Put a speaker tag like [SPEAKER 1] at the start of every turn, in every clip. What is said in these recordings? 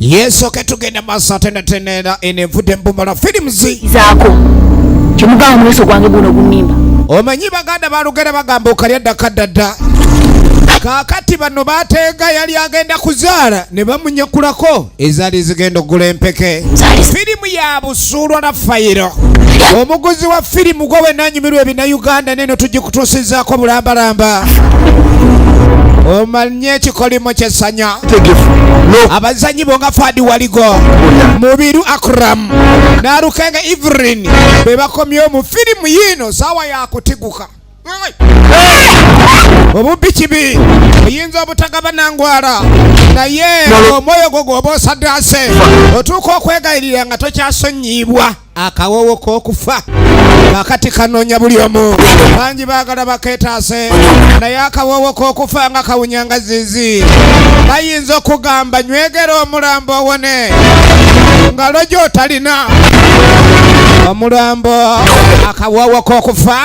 [SPEAKER 1] Yeso ketugenda masa tena enevudde Mpumbala Films
[SPEAKER 2] izako kimugamba mweso gwange guno gunimba
[SPEAKER 1] omanyi baganda balugera bagamba okalya ddakadda kakati bano bateega yali agenda kuzaala ne bamunyakulako ezaali zigenda okugula empeke firimu ya busuulwa na fayiro omuguzi wa firimu gwe wenanyumirwa ebinnauganda neno tugikutuusizaako bulambalamba omanye ekikolimo kyesanya abazanyi bo nga Fadi Waligo Mubiru Akram Narukenge Evelyn be bakomyewo mu firimu yino saawa yakutiguka obubbi kibi oyinza obutagaba nangwala naye omwoyo gwo gwoba osaddaase otuuka okwegayirira nga tokyasonyiibwa akawoowo k'okufa kakati kanoonya buli omu bangi baagala bakeetaase naye akawoowo k'okufa nga kawunyanga zizi bayinza okugamba nywegera omulambo owone ngalo gy'otalina omulambo akawoowo k'okufa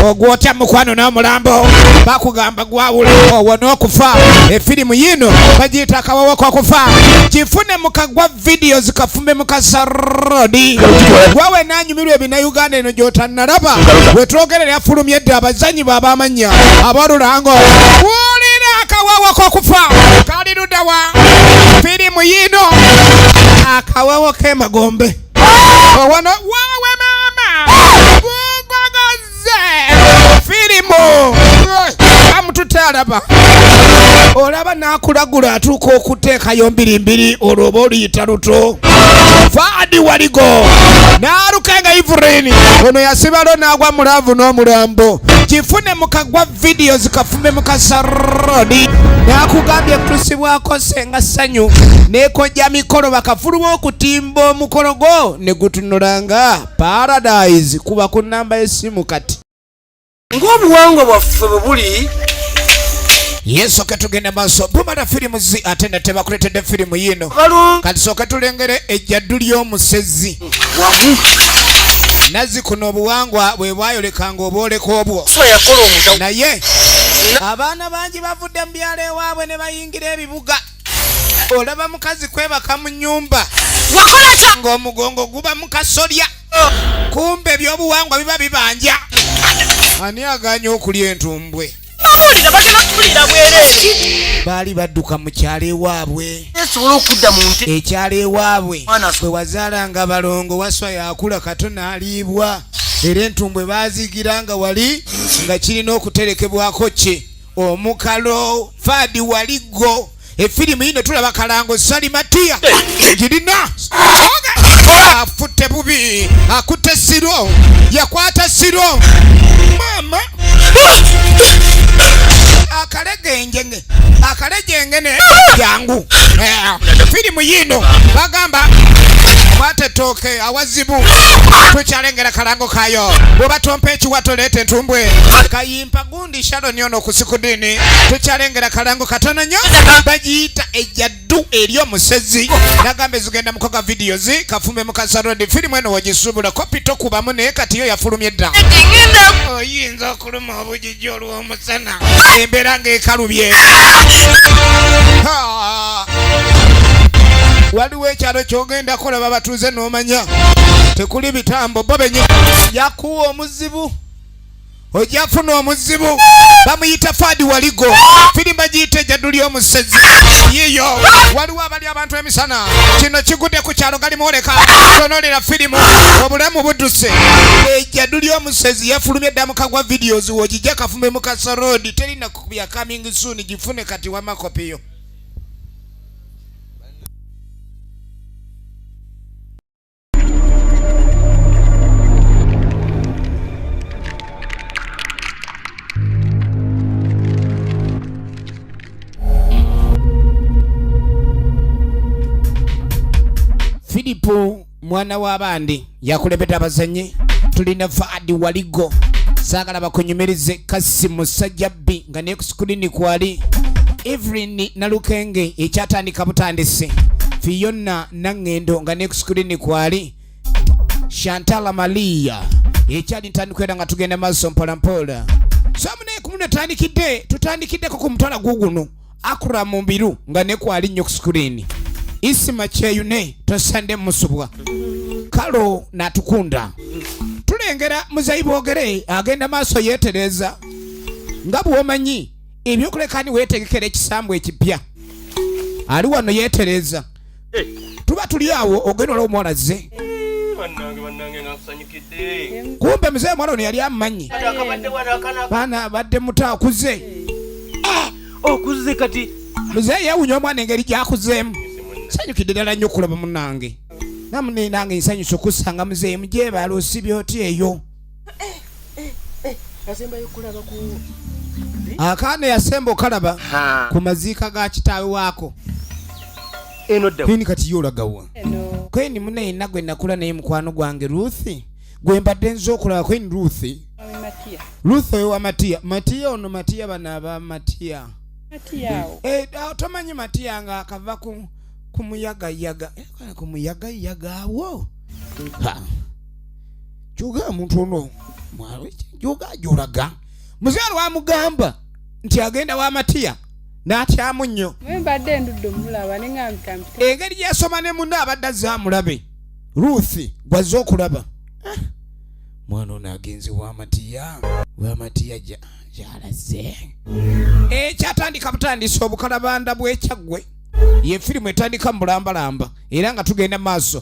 [SPEAKER 1] ogwotya mukwano n'omulambo bakugamba gwawula owona okufa efirimu yino bagiyita akawoowo k'okufa kifune mukagwa videos kafume mukasarodi gwawe nanyumirwa ebinnauganda eno gy'otannalaba wetwogerera yafulumya edda abazanyi baabamanya abolulango wulira akawoowo k'okufa kali ludawa firimu yino akawoowo k'emagombe owano waawe maama gugwagaze firimu amututaalaba olaba nakulagula atuuka okuteekayo mbirimbiri olwo oba oluyita luto Fadi Waligo Narukenge Evelyn ono yasibalo n'agwa mulaavu n'omulambo kifune mukagwa videos kafume mukasarodi nakugambye kutusibwako senga ssanyu nekojja mikolo bakafuluma okutimba omukolo gwo ne gutunulanga Paradise kuba ku namba y'essimu kati
[SPEAKER 3] ng'obuwangwa bwaffe bwe buli
[SPEAKER 1] Yeso ketugenda maaso Mpumbala Films ate ne tebakuletedde firimu yino kati sooke tulengere ejjaddu ly'omusezi nazzi kuno obuwangwa bwe bwayolekanga obwoleka obwo naye abaana bangi bavudde mu byalo ewaabwe ne bayingira ebibuga olaba mukazi kwebaka mu nnyumba ng'omugongo guba mu kasolya kumbe ebyobuwangwa biba bibanja ani aganya okulya entumbwe baali badduka mu kyalo ewaabwe ekyalo ewaabwe bwe wazaalanga balongo waswa yakula katona aliibwa era entumbwe baazigira nga wali nga kirina okuterekebwako kye omukalo Fadi Waligo efirimu yino tulaba Kalango Salimatiya girina afutte bubi akutte siro yakwata siro mama akalejengene jangu firimu yino bagamba mwatetoke awazibu tukyalengera kalango kayo bwoba tompa ekiwato leeta entumbwe kayimpa gundi Sharon ono kusikudini tukyalengera kalango katono nnyo bagiyita ejjaddu ery'omusezi nagambe zigenda mukoga videos kafume mukasarodi firimu eno wagisubula kopi tokubamu naye kati yo yafulumye edda oyinza okuluma obujiji olw'omusana embeera ng'ekalubye waliwo ekyalo kyogenda kolaba batuuze n'omanya tekuli bitambo bobenye yakuwa omuzibu ojafuna omuzibu bamuyita Fadi Waligo firimu bagiyita ejjaddu ly'omusezi yiyo waliwo abali abantu emisana kino kigudde ku kyalo gali mwoleka tonolera firimu obulamu budduse ejjaddu ly'omusezi yafulumye edda mukagwa videos wogijja kafume mukasarodi terina kubya coming soon gifune kati wa makopiyo Filipo mwana w'abandi yakulembedde abazanyi tulina Fadi Waligo saagala bakunyumirize kasi musajjabbi nga ne ku screen kwali Evelyn Narukenge ekyatandika butandise Fiona Nangendo nga ne ku screen kwali Chantal Malia ekyali ntandikira nga tugenda maaso mpolampola samune kumune tutandikidde ku kumutwala guguno Akura Mubiru nga ne kwali nnyo ku screen isima kyeyune tosande musubwa kalo natukunda tulengera muzayi boogere agenda maaso yeetereza nga bwomanyi ebyokulekani weetegekera ekisambu ekipya ali wano yeetereza tuba tuli awo ogenda olwo omwalaze kumbe muzeyi mwala ono yali amumanyi baana abadde muto akuze
[SPEAKER 3] okuze kati
[SPEAKER 1] muzeyi yewunya omwana engeri gyakuzeemu nsanyukidde ddala nnyo okulaba munnange namune nange nsanyusa okusanga muzeyi mujeebaala osibye oti eyo akaana yasemba okalaba ku maziika ga kitaawe waako kweni kati ye olagawa kweni muneyi nagwe nakula naye mukwano gwange Ruthi gwe mbadde nza okulaba kweni Ruth oyo wa Matiya ono Matiya bano aba Matiya tomanyi Matiya nga akava ku muyagayaga ku muyagayaga awo kyuga muntu ono kyuga julaga muzeero wamugamba nti agenda wa Matiya n'atyamu nnyo engeri gyasoma ne munne abadde azamulabe Ruthi gwazze okulaba mwana ono agenze wa Matiya gyalaze ekyatandika butandisa obukalabanda bw'ekyaggwe ye firimu etandika mu bulambalamba era nga tugenda maaso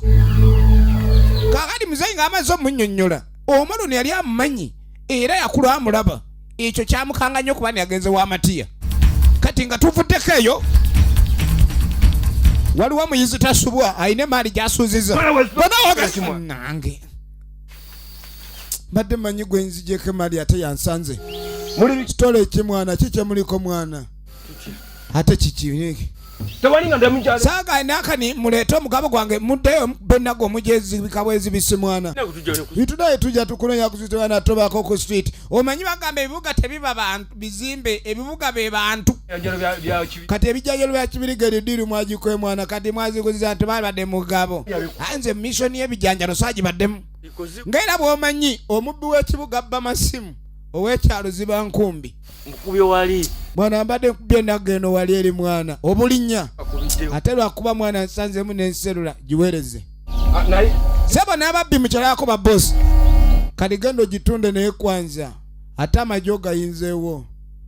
[SPEAKER 1] kakati muzeyi ng'amaze omunnyonnyola omwana ono yali amumanyi era yakula amulaba ekyo kyamukanga nnyo kuba yagenze wa Matiya kati nga tuvuddeko eyo waliwo muyizi tasubwa ayina emaali gyasuuziza nange badde manyi gwe nzijeko emaali ate yansanze muli kitole ekimwana kikyemuliko mwana ate kiki saaga nakani muleete omugabo gwange muddeyo bennago omujezibika bwezibisi mwana itudaye tujja tukunonya kuzitebana tobako ku street omanyi bagamba ebibuga tebiba bantu bizimbe ebibuga be bantu kati ebijjajalo bya kibirigeri diri mwagikwe mwana kati mwazikuziza nti babadde mugabo anze missoni y'ebijanjalo saagibaddemu ngaera bw'omanyi omubbi w'ekibuga abba masimu ow'ekyalo ziba nkumbi
[SPEAKER 3] nkubyo wali
[SPEAKER 1] mwana mbadde nkubye nageno wali eri mwana obulinnya ate lwakuba mwana nsanzemu n'enserula giwereze sebo n'ababbi mukyalako ba bosi kati gendo gitunde naye kwanza ate amajo gayinzeewo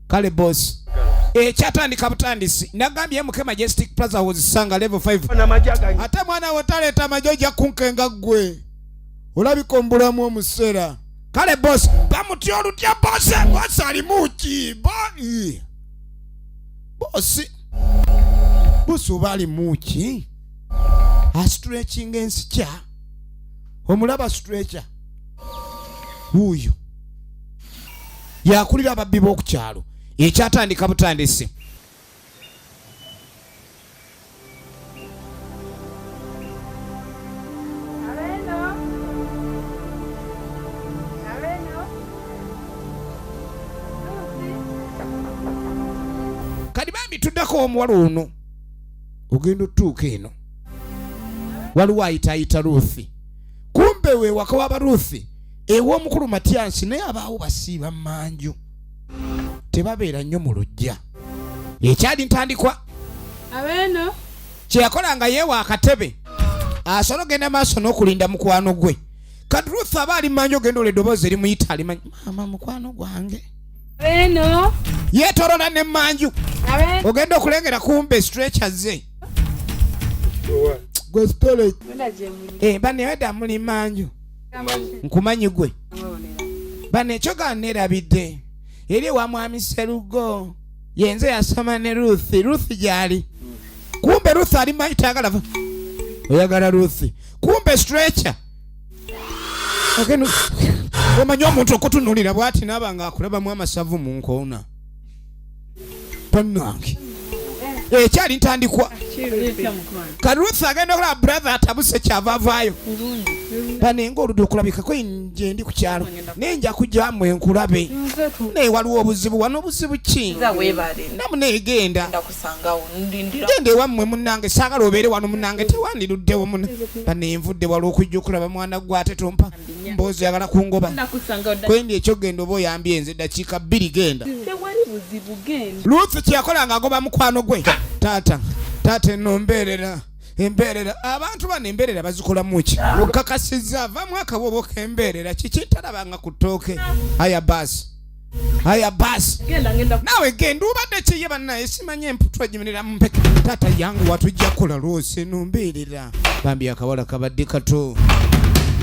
[SPEAKER 1] kale bosi ekyatandika butandisi nagambye muke Majestic Plaza wozisanga level 5 ate mwana wotaleeta amajo ojja kunkenga ggwe olabika ombulamu omuseera kale bosi bamutya olutya bosi ali muki bosi oba ali muki astretching ensikya omulaba stretcher wuuyo yakulira ababbi b'okukyalo ekyatandika butandisi kati bambi tuddako omuwala ono ogenda otuuka eno waliwo ayitaayita Ruthi kumbe we waka waba Ruthi ew'omukulu Matyansi naye abaawo basiiba mmanju tebabeera nnyo mu lujja ekyali ntandikwa kyeyakolanga yeewa akatebe asobola ogenda maaso n'okulinda mukwano gwe kati Ruthi aba ali mmanju ogenda olwa eddoboozi erimuyita alimanyi maama mukwano gwange yeetolola ne mmanju ogenda okulengera kumbe stretcher ze gostole bane weda muli manju nkumanyi gwe bane ekyo gannerabidde eri wa mwami Serugo yenze yasoma ne Ruthi gyali kumbe Ruthi ali mayitagala oyagala Ruthi kumbe stretcher ogenda omanyi omuntu okutunulira bwati nabanga akulabamu amasavu mu nkoona pannange ekyali ntandikwa kati Ruthi agenda okulaba brother atabuse kyavavaayo banenga oludde okulabikako nje ndi ku kyalo naye nja kujjamu enkulabe naye waliwo obuzibu wano obuzibu ki namunaye genda ewammwe munnange saagala obeere wano munnange tewandiruddewo muna bane nvudde wali okujja okulaba mwana gwe ate tompa mboozi oyagala kungoba kwendi ekyo genda oba oyambye enze eddakiika 2 genda Ruthi kyeyakolanga agoba mukwano gwe taata enombeerera Emberera abantu bano emberera bazikola muki kakasiza va mwaka bobo kemberera kikitalabanga kutoke haya basi nawe genda ubadde kiye bannaye simanye emputwa jimirira mpeke tata yangu watujja kola lose numberera bambi akawala kabadde kato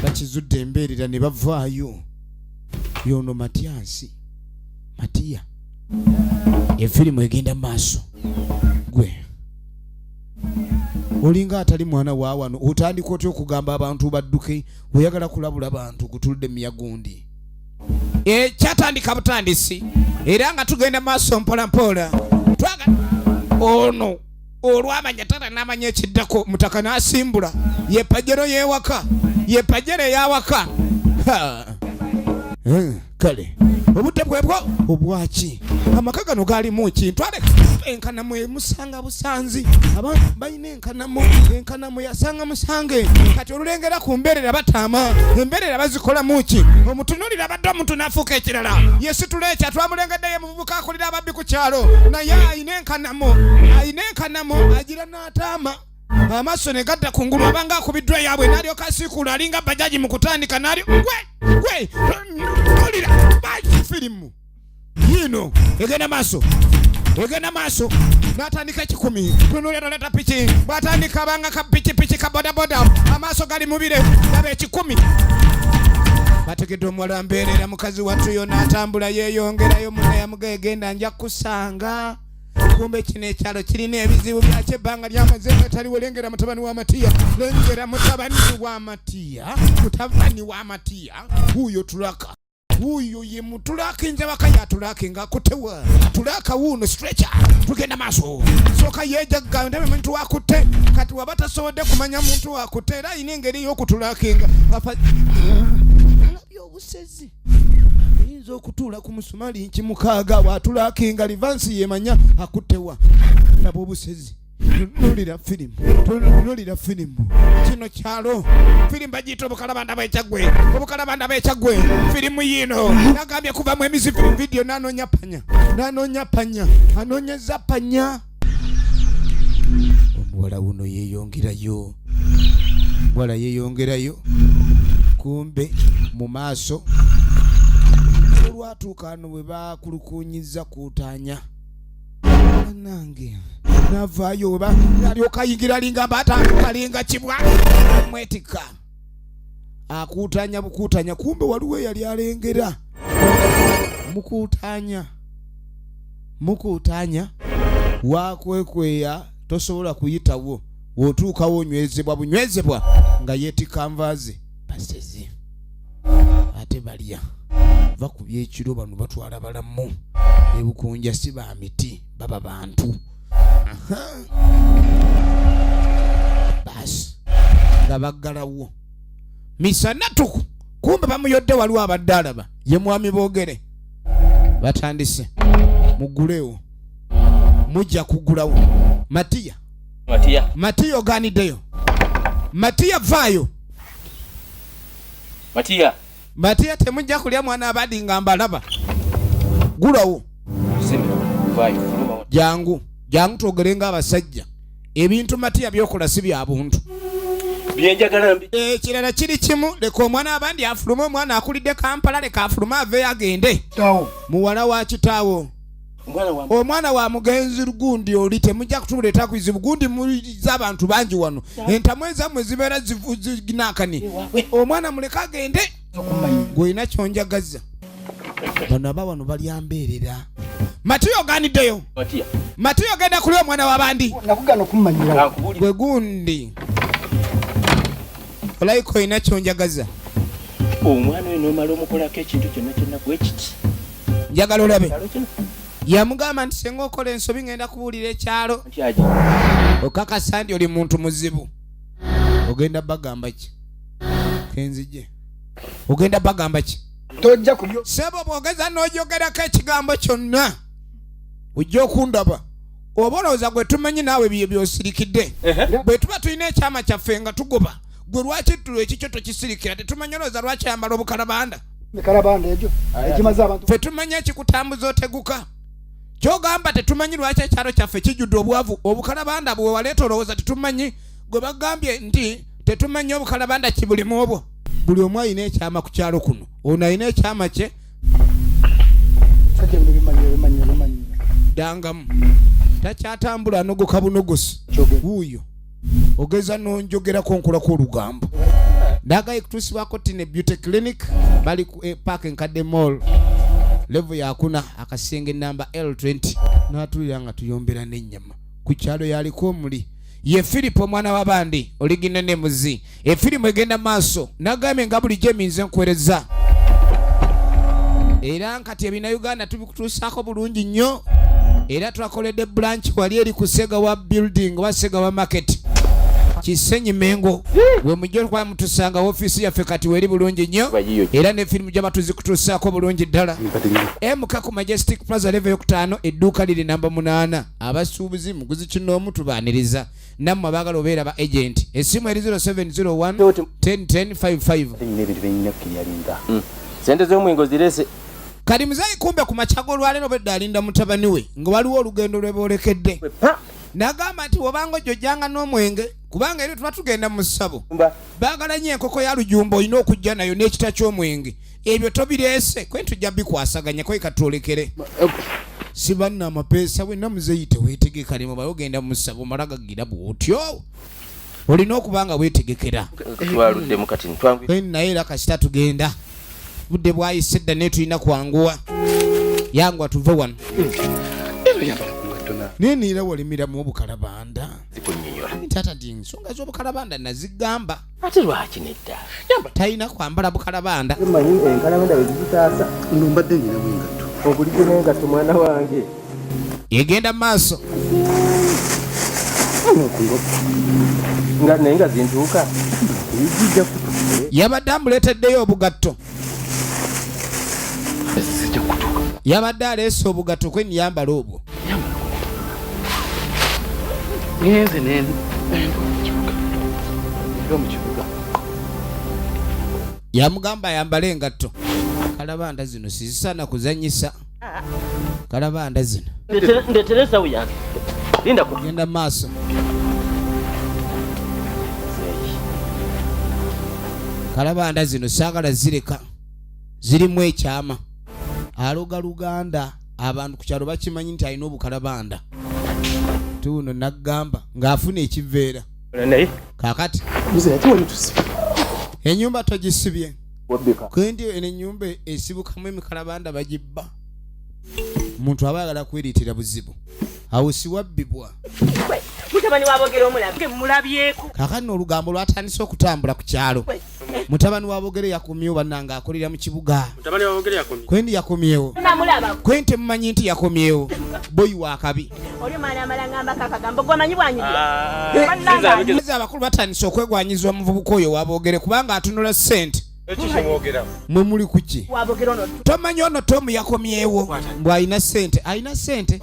[SPEAKER 1] bakizudde emberera ne bavaayo yono Matiya efirimu egenda maaso gwe olinga atali mwana wa wano otandika otya okugamba abantu badduke oyagala kulabula bantu kutuludde miyagundi kyatandika butandisi era nga tugenda maaso mpolampola twaga ono olwamanya tata n'amanya ekiddako mutaka n'asimbula yepajero yewaka kale obudde bwebwo obwaki amaka gano galimu kintu enkanamu emusanga busanzi abantu balina enkanamu yasanga musange kati olulengera ku mberera batama emberera bazikola muki omutunulira badde omuntu nafuuka ekirala yesitula ekya twamulengeddeyo mububuka akulira ababbi ku kyalo naye ayina enkanamu agira n'ataama amaaso ne gadda ku ngulu abanga akubiddwa yaabwe n'alyoka asiikula alinga bajaji mu kutandika n'alyo gwe olira firimu yino egenda maaso n'atandika 10 tunulira leta piki bw'atandika banga ka piki ka bodaboda amaaso gali mubire laba 10 bategedde omuwala mbeerera mukazi wattu yonna atambula yeeyongerayo munayamuga egenda nja kusanga kumbe kino ekyalo kirina ebizibu byakyo ebbanga lyamaze nga tali welengera mutabani wa Matiya lengera mutabani wa Matiya huyo tulaka huyo ye mutulaka njabaka ya tulaka nga kutewa tulaka wuno stretcher tugenda maaso soka yejaga ndebe muntu wakute kati wabata sode kumanya muntu wakutera inengeri yokutulakinga nabyo busezi inzo kutula ku musumali nkimukaga watulakinga livansi yemanya akutewa nabo busezi nulira filimu kino kyalo filimu bagiyita obukalabanda bw'ekyagwe filimu yino nagambye kuvamu emizivu video nanoonya panya anoonyeza panya omuwala wuno yeeyongerayo kumbe mu maaso olwatuuka ano bwe bakulukunyiza kuutanya nange navaayo oba alyoka ayingira alinga mbaatandika alinga kibwa mwetika akuutanya bukuutanya kumbe waliwo yali alengera mukuutanya wakwekweya tosobola kuyitawo wotuukawo onywezebwa nga yeetika nvaaze basezi ate balya bakubya ekiro bano batwala balamu ebukunja si ba miti baba bantu basi nga baggalawo misanatu kumbe bamuyodde waliwo abadde alaba ye mwami boogere batandise mugulewo mujja kugulawo Matiya oganiddeyo Matiya vaayo Matiya temujja kulya mwana abadi nga mbalaba gulawo jangu twogere nga abasajja ebintu Matiya byokola si bya buntu byenjagala mbi ekirala kiri kimu leka omwana abandi afulume omwana akulidde Kampala leka afulume aveeyo agende muwala wa kitaawo omwana wa mugenzi lugundi oli temujja kutuleeta kuizibu gundi muliza abantu bangi wano entamu ezammwe zibeera zinakani omwana muleka agende gwolina kyonjagaza bano aba wano balyambeerera Matiya oganiddeyo Matiya ogenda kulya omwana w'abandi
[SPEAKER 4] nakugana okummanyira
[SPEAKER 1] gwe gundi olayiko olina kyonjagaza
[SPEAKER 3] omwana oyo n'omala omukolako ekintu kyonna bwekiti
[SPEAKER 1] njagala olabe yamugamba nti senga okola ensobi ngenda kubuulira ekyalo okakasa ndi oli muntu muzibu ogenda bagamba ki kenzije ogenda bagamba ki
[SPEAKER 4] tojja kubyo
[SPEAKER 1] sebo bwogeza n'ojogerako ekigambo kyonna ojja okundaba oba olowooza gwe tumanyi naawe bye byosirikidde bwe tuba tulina ekyama kyaffe nga tugoba gwe lwaki tulo ekikyo tokisirikira tetumanyi olowooza lwaki yambala obukalabanda
[SPEAKER 4] ekyo ekimaze abantu
[SPEAKER 1] ffe tumanyi ekikutambuza oteguka kyogamba tetumanyi lwaki ekyalo kyaffe kijjudde obwavu obukalabanda bwe waleeta olowooza tetumanyi gwe bagambye nti tetumanya obukalabanda kibulimu obwo. Buli omu alina ekyama ku kyalo kuno. Ono alina ekyama kye. Dangamu. Takyatambula nogoka bunogosi. Wuuyo. Ogeza nonjogerako nkolako olugambo. Ndagaye kutuusibwako Tine Beauty Clinic bali ku Park Nkadde Mall. Level ya kuna akasenge namba L20 natulira nga tuyombera n'ennyama ku kyalo yaliko omuli ye Filipo mwana w'abandi oligina ne muzi efirimu egenda maaso nagambe nga buli jeminze nkwereza era nkati ebina Uganda tubikutuusako bulungi nnyo era twakoledde branch wali eri ku Segawa building wa Segawa market Kisenyi Mengo we mujjo kwa mutusanga office yaffe kati weri bulungi nnyo era ne firimu gyama tuzikutuusako bulungi ddala MK ku Majestic Plaza level yokutaano edduuka liri namba 8 abasuubuzi muguzi kino omutubaaniriza nammwe abaagala obeera ba agent essimu eri 0701 101055
[SPEAKER 3] sente z'omwingo zirese
[SPEAKER 1] kali muzayi kumbe ku machago olwaleero bedda alinda mutabani we nga waliwo olugendo lwe boolekedde nagamba nti wobanga ojjojjanga n'omwenge kubanga eri tuba tugenda mu ssabo baagala nnyo enkoko ya lujumba olina okujja nayo n'ekita ky'omwenge ebyo tobireese kwe tujja bikwasaganya kwe katwolekere si banna amapeesa wenna muzeeyi teweetegeka ne muba ogenda mu ssabo omala gagira bw'otyo olina okuba nga weetegekera naye era kasita tugenda budde bwayise edda naye tulina kwanguwa yanguwa tuve wano neniira walimira mu obukalabanda tata ndi nsonga z'obukalabanda nazigamba
[SPEAKER 3] ate lwaki nedda
[SPEAKER 1] talina kwambala bukalabanda
[SPEAKER 3] manyi enkalabanda wezizitaasa
[SPEAKER 4] Mbadde nina bwengatto.
[SPEAKER 3] obulijjo n'engatto mwana wange
[SPEAKER 1] egenda mu maaso
[SPEAKER 3] nga naye nga zintuuka ezijja
[SPEAKER 1] yabadde amuleeteddeyo obugatto yabadde aleese obugatto kwe niyambala obwo
[SPEAKER 3] ngenze nene
[SPEAKER 1] yamugamba ayambale engatto kalabanda zino sizisaana kuzanyisa kalabanda zino
[SPEAKER 3] ndeetera esawu yange linda
[SPEAKER 1] genda maaso kalabanda zino saagala zireka zirimu ekyama aloga Luganda abantu ku kyalo bakimanyi nti alina obukalabanda tuno nagamba ng'afuna ekiveera kakati ennyumba togisibye kwendi eno ennyumba esibukamu emikalabanda bagibba muntu aba ayagala kweriitira buzibu awo siwabbibwa
[SPEAKER 5] mutabani wabogere omulabe mulabyeko
[SPEAKER 1] kakati n'olugambo lwatandise okutambula ku kyalo mutabani wabogere yakomyewo bannanga akolera mu kibuga kwendi yakomyewo kwendi temumanyi nti yakomyewo boyi wakabi
[SPEAKER 5] oli mwana amalangamba kakagambo gwamanyi
[SPEAKER 1] bwanyibwa abakulu batandise okwegwanyizibwa muvubuka oyo wabogere kubanga atunula ssente mwe muli kuki tomanyi ono Tomu yakomyewo mbw alina ssente alina ssente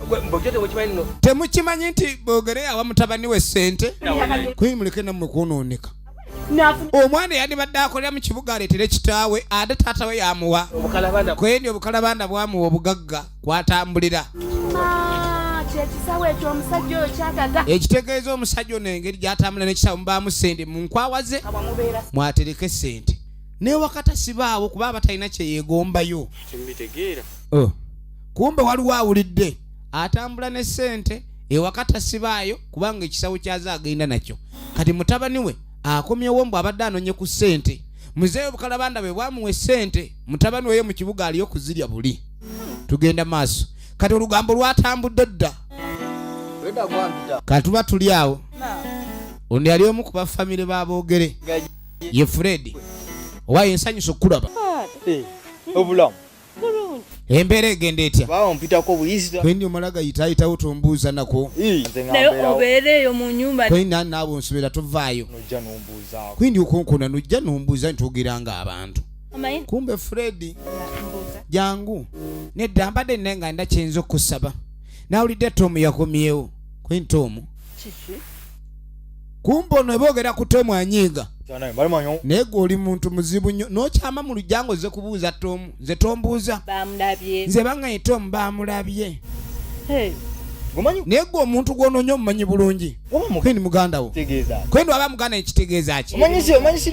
[SPEAKER 1] temukimanyi nti bogere awa mutabani we ssente kwimuleke nammwe kwonooneka omwana yandibadde akolera mu kibuga aleetere kitaawe ate taata we yamuwa kwendi obukalabanda bwamuwa obugagga kwatambulira ekitegeeza omusajja ono engeri gyatambulira n'ekitaawe mubaamu ssente mu nkwawaze mwatereke ssente naye wakata sibaawo kuba abatalina kyeyeegombayo kumbe waliwo awulidde atambula ne ssente ewakata sibaayo kubanga ekisawo kyaze agenda nakyo kati mutabani we akomyewo mbw abadde anonye ku ssente muzeeyo obukalabanda bwe bwamuwa essente mutabani weyo mu kibuga aliyo kuzirya buli tugenda maaso kati olugambo lwatambudde dda kati tuba tuli awo ondi ali omu ku bafamire baboogere ye Fred owaye ensanyusa okulaba
[SPEAKER 6] obulamu
[SPEAKER 1] embeera egenda etya
[SPEAKER 6] bawompitako buyisita
[SPEAKER 1] kwendi omala gayitaayitawo tombuuza nako
[SPEAKER 5] naye obeereeyo mu nyumba
[SPEAKER 1] kwendi nani naabo nsubira tovaayo
[SPEAKER 6] nojja nombuuzaako
[SPEAKER 1] kwendi okonkona nojja nombuuza nti ogeranga abantu kumbe Fred jangu nedda mbadde nnaye nga nda kyenza okusaba nawulidde Tomu yakomyewo kwendi Tomu kumbe ono eboogera ku Tomu anyiiga naye gwe oli muntu muzibu nnyo n'okyama mu lujjango ze kubuuza Tomu nze tombuuza
[SPEAKER 5] bamulabye
[SPEAKER 1] nze banga ye Tomu bamulabye
[SPEAKER 6] Gomanyi
[SPEAKER 1] nego omuntu gwononya omumanyi bulungi Queen muganda wo
[SPEAKER 6] tegeza.
[SPEAKER 1] Queen aba muganda ekitegeeza ki
[SPEAKER 6] Omanyi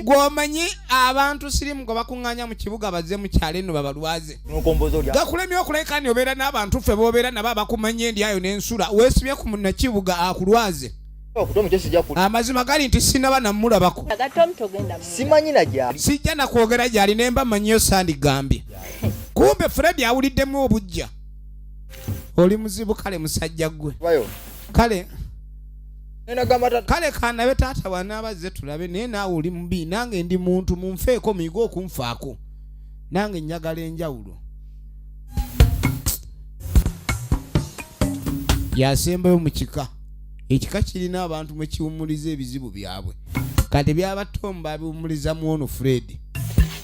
[SPEAKER 1] gwomanyi abantu sirimu gwe bakunganya mu kibuga bazze mu kyalo eno babalwaze
[SPEAKER 6] Nukombozo lya.
[SPEAKER 1] gakulemye okuleka ni obeera n'abantu ffe bobeera nabo abakumanya endyayo n'ensula weesibye ku munnakibuga akulwaze
[SPEAKER 6] Okutomu kyesijja ku.
[SPEAKER 1] amazima gali nti sinaba namulabako
[SPEAKER 5] Agatom togenda mu.
[SPEAKER 6] Simanyi na gyali.
[SPEAKER 1] sijja nakwogera gyali nemba manyiyo sandigambye kumbe Fred awuliddemu obujja oli muzibu kale musajja gwe
[SPEAKER 6] Bayo.
[SPEAKER 1] kale
[SPEAKER 6] Nena gamata.
[SPEAKER 1] kale kanabe taata wanabazze tulabe naye naawe oli mubi nange ndi muntu munfeeko migo okunfaako nange njagala enjawulo yasembayo mu kika ekika kirina abantu mwe kiwumuliza ebizibu byabwe kati byabatomba babiwumuliza muono Fred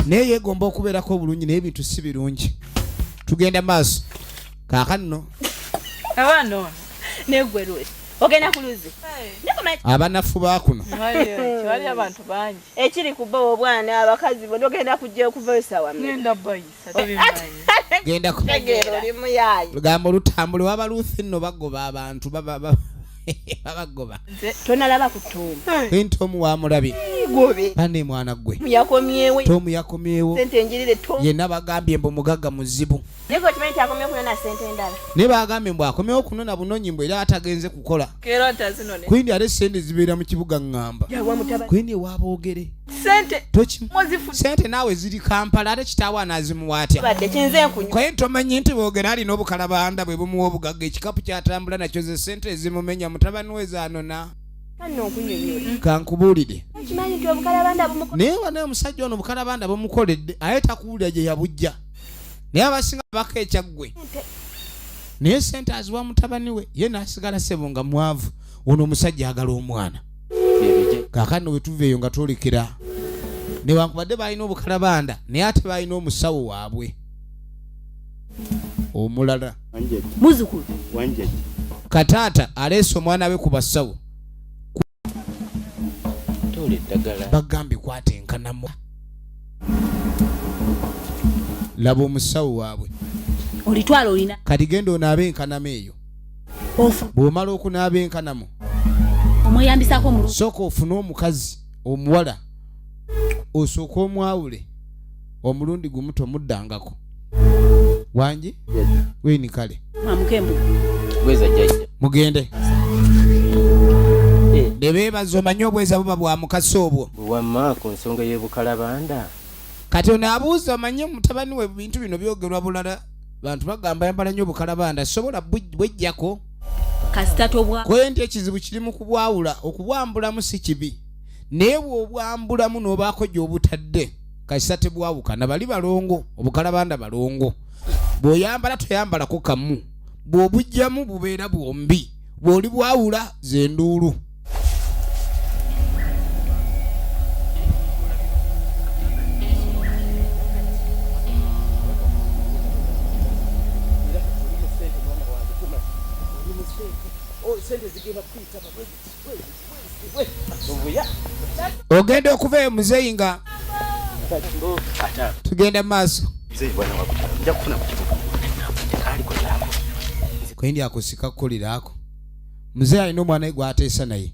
[SPEAKER 1] naye yegomba okubeerako obulungi naye ebintu si birungi tugenda maaso kaakano
[SPEAKER 5] Abano negwerwe. Ogenda kuluzi. Nekoma
[SPEAKER 1] abanafu baakuno
[SPEAKER 5] Wali abantu bangi. Ekiri kuba obwana abakazi bo ogenda kujja okuvaisa wamwe. Nenda bayisa.
[SPEAKER 1] genda ku
[SPEAKER 5] Tegero limu yayi.
[SPEAKER 1] lugambo lutambule wabaluuthi nno bagoba abantu babagoba
[SPEAKER 5] Tonalaba kutumba.
[SPEAKER 1] Tomu wamulabi
[SPEAKER 5] Gobe.
[SPEAKER 1] bane mwana gwe
[SPEAKER 5] Yakomyewe.
[SPEAKER 1] Tomu yakomyewo
[SPEAKER 5] Sente njirire to.
[SPEAKER 1] yenna bagambye mbu mugagga muzibu
[SPEAKER 5] Neko chimenti akomye kunona sente ndala.
[SPEAKER 1] ne bagambye mbu akomyewo kunona bunonyi mbwe era atagenze kukola
[SPEAKER 5] Kero tazinone.
[SPEAKER 1] kwindi ate sente zibeera mu kibuga ngamba
[SPEAKER 5] Yawa mutaba.
[SPEAKER 1] kwindi waboogere
[SPEAKER 5] Sente.
[SPEAKER 1] toki
[SPEAKER 5] Mozifu.
[SPEAKER 1] sente naawe ziri Kampala ate kitaawo anazimuwa atya
[SPEAKER 5] Badde kinze nkunyu.
[SPEAKER 1] kwaye tomanyi nti boogera alina obukalabanda bwe bumuwa obugagga ekikapu kyatambula nakyo ze sente ezimumenya mutabani we zaanona
[SPEAKER 5] Kano okunyonyola.
[SPEAKER 1] kankubuulire
[SPEAKER 5] Kimanyi nti obukalabanda bumuko.
[SPEAKER 1] naye wane omusajja ono obukalabanda bumukoledde aye takuwulira gye yabujja naye abasinga baka ekyaggwe naye sente aziwa mutabani we ye n'asigala sebo nga mwavu ono omusajja agala omwana kaakano we tuva eyo nga twolekera newankubadde balina obukalabanda naye ate balina omusawo waabwe omulala
[SPEAKER 2] Muzukulu.
[SPEAKER 1] kataata aleese omwana we ku basawo
[SPEAKER 3] Tole ddagala.
[SPEAKER 1] bagambye kwatenkanamu laba omusawo waabwe
[SPEAKER 2] Olitwala olina.
[SPEAKER 1] kati genda onaaba enkanamu eyo
[SPEAKER 2] Ofu.
[SPEAKER 1] bw'omala okunaaba enkanamu
[SPEAKER 2] Omweyambisako mu
[SPEAKER 1] sooka ofune omukazi omuwala osooka omwawule omulundi gumu tomuddangako wangi weni kale
[SPEAKER 2] Mamukembu.
[SPEAKER 3] Bweza jajja.
[SPEAKER 1] mugende ne beebaza omanye obweza buba bwa mukasi obwo
[SPEAKER 3] Wamma ku nsonga y'obukalabanda.
[SPEAKER 1] kati onaabuuza omanye mutabani we bintu bino byogerwa bulala bantu bagamba yambala nnyo obukalabanda sobola bwejjako
[SPEAKER 2] Kasita tobwa.
[SPEAKER 1] kwendi ekizibu kiri mu kubwawula okubwambulamu si kibi naye bw'obwambulamu n'obaako gy'obutadde kasita tebwawukana bali balongo obukalabanda balongo bw'oyambala toyambalako kamu bw'obujjamu bubeera bwombi bw'oli bwawula zenduulu ogenda okuva eyo muzeeyi nga tugenda mu maaso kwendi akusika kukoleraako muzeeyi alina omwana we gwateesa naye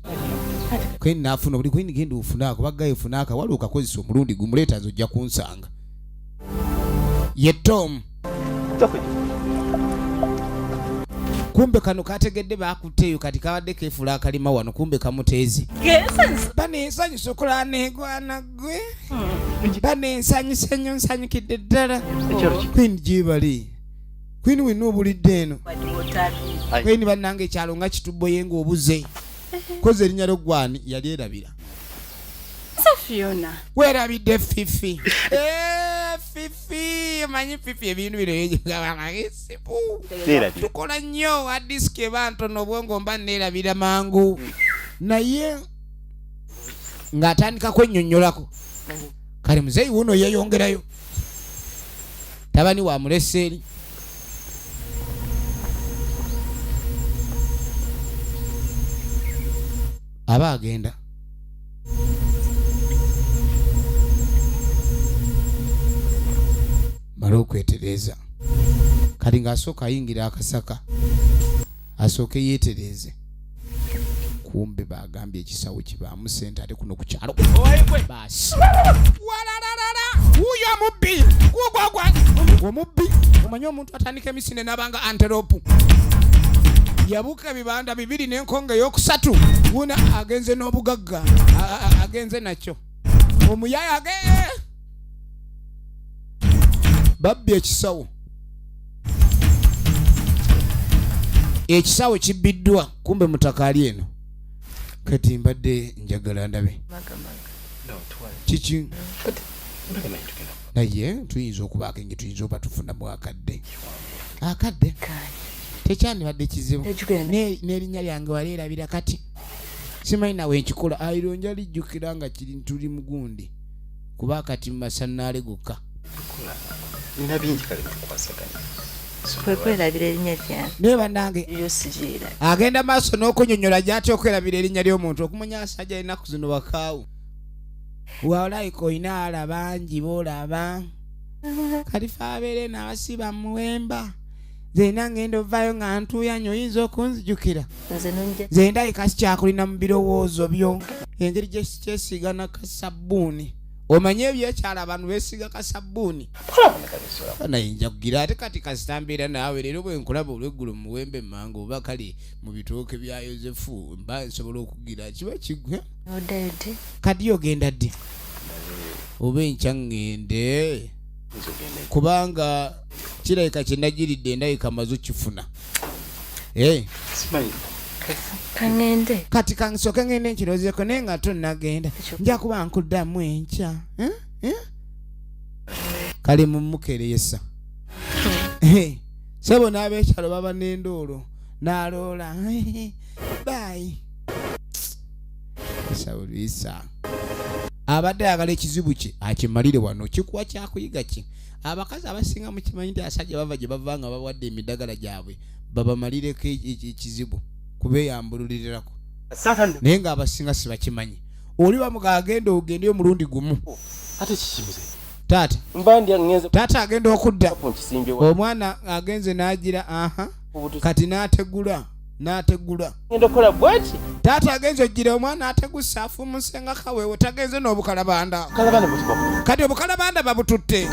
[SPEAKER 1] kwendi naafuna buli kwendi genda ofunaako baggayo ofunaaka wali okakozesa omulundi gumuleeta nze ojja kunsanga ye Tom kumbe kano kategedde baakutteeyo kati kabadde keefula akalima wano kumbe kamuteezi baneensanyusa okulaba negwana gwe baneensanyusa nnyo nsanyukidde ddala kwini gyebali kwini wenna obulidde eno kwini bannanga ekyalo nga kitubboye ng'obuze koze erinnya lyoggwani yali erabira
[SPEAKER 5] Fiona.
[SPEAKER 1] weerabidde Fifi Fifi manyi Fifi ebintu bino yegamaesipu tukola nnyo adisiki eba ntono obwongo mba neerabira mangu naye ng'atandikako ennyonnyolako kale muzeeyi wuno yeyongerayo tabani wa muleseeri aba agenda mala okwetereza kati ng'asooka ayingira akasaka asooke yeetereze. Kumbe bagambye ekisawo kibaamu ssente ate kuno ku kyalo. Baasi walalala wuyo omubbi gugwagwa omubbi omanyi omuntu atandika emisinde n'abanga antelope yabuka ebibanda 2 n'enkonga ey'okusatu wuna agenze n'obugagga agenze nakyo omuyaya ageye babbi ekisawo kibbiddwa kumbe mutakaali eno kati mbadde njagala ndabe kiki naye tuyinza okubaako nge tuyinza oba tufunamu akadde tekyandibadde kizibu n'erinnya lyange waleerabira kati simanyi nawe nkikola aironja lijjukira nga kiri tuli mugundi kuba kati mumasannaale gokka
[SPEAKER 5] kwekwerabira erinnya lyange
[SPEAKER 1] naye bannange
[SPEAKER 5] yosigira
[SPEAKER 1] agenda maaso n'okunyonyola gy'atya okwerabira erinnya ly'omuntu okumanya asajja ennaku zino bakaawo waolayika olina ala bangi boolaba kalifa abeere n'abasiba muwemba zena ngenda ovaayo nga ntuuya nyo oyinza okunzijukira nze ndayika sikyakulina mu birowoozo byo engeri gye kyesiiga nakasabbuuni omanye ebyekyala abantu beesiga kasabbuuni nayinja kugira ate kati kasitambeera naawe leero bwe nkulaba olweggulo muwembe mmange oba kale mu bitooke bya yozefu mba nsobola okugira kiba kigwe kati ogenda ddi oba enkya ngende kubanga kirayika kyenagiridde endayika maze okifuna
[SPEAKER 5] kangende
[SPEAKER 1] kati kansoke ngende enkirozeko naye nga tonnagenda nja kuba nkuddamu enkya kale mumukereyesa sebo n'abekyalo baba n'endoolo n'aloola bayi esawulisa abadde ayagala ekizibu kye akimalire wano kikuwa kyakuyiga ki abakazi abasinga mukimanyi nti asajja bava gye bava nga bawadde emidagala gyabwe babamalireko ekizibu kubeeyambululirirako naye ng'abasinga sibakimanyi oli bamuga agenda ogende omulundi gumu taata agenda okudda omwana agenze n'agira kati n'ategula taata agenze ogira omwana ategusa afuumusenga kaweewo tagenze n'obukalabanda kati obukalabanda babututte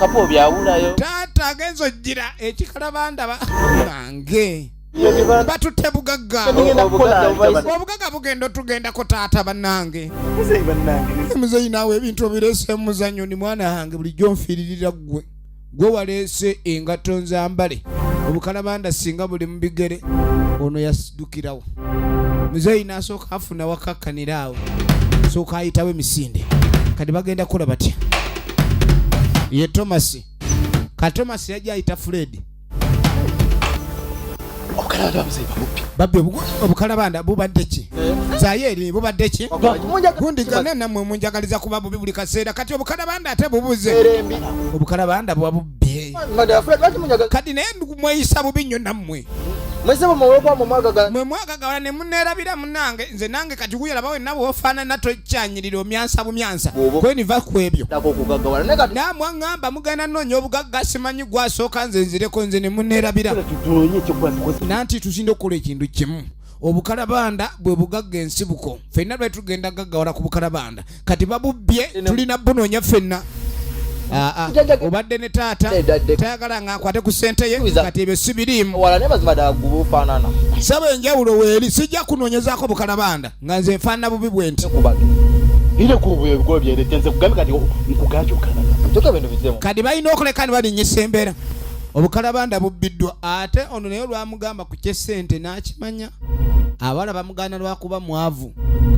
[SPEAKER 1] taata agenze ogira ekikalabanda nange batutte bugagga obugagga bugenda otugendako taata bannange muzeyi naawe ebintu obireese mumuzannyo ni mwana wange bulijjo nfiiririra gwe waleese engatto nzambale obukalabanda singa buli mu bigere ono yasidukirawo muzeyi n'asooka afuna wakakkanira awo sooka ayitawo emisinde kati bagenda kukola batya ye Tomasi katomasi yajja ayita Fred babbe obukalabanda bubadde ki Zayeri bubadde ki gundigana nammwe munjagaliza kuba bubi buli kaseera kati obukalabanda ate bubuze obukalabanda buba bubbe kati naye mweyisa bubi nnyo nammwe mwe mwagagala ne muneerabira munange nze nange kati guyalaba wenna bw'ofaanana tokyanyirira omyansa bumyansa kweniva ku ebyo naamwe aŋŋamba mugenda nnoonya obugagga simanyi gwasooka nze nzireko nze ne muneerabira nanti tusinda okukola ekintu kimu obukalabanda bwe bugagga ensibuko ffenna lwe tugenda gaggawala ku bukalabanda kati babubbye tulina bunoonya ffenna obadde ne taata tayagala nga akwate ku ssente ye kati ebyo si biriimu saba enjawulo weeri sijja kunoonyezaako bukalabanda nga nze nfaanana bubi bwe nti kati balina okuleka ne balinyisa embeera obukalabanda bubbiddwa ate ono naye olwamugamba ku kyessente n'akimanya abawala bamugaana lwakuba mwavu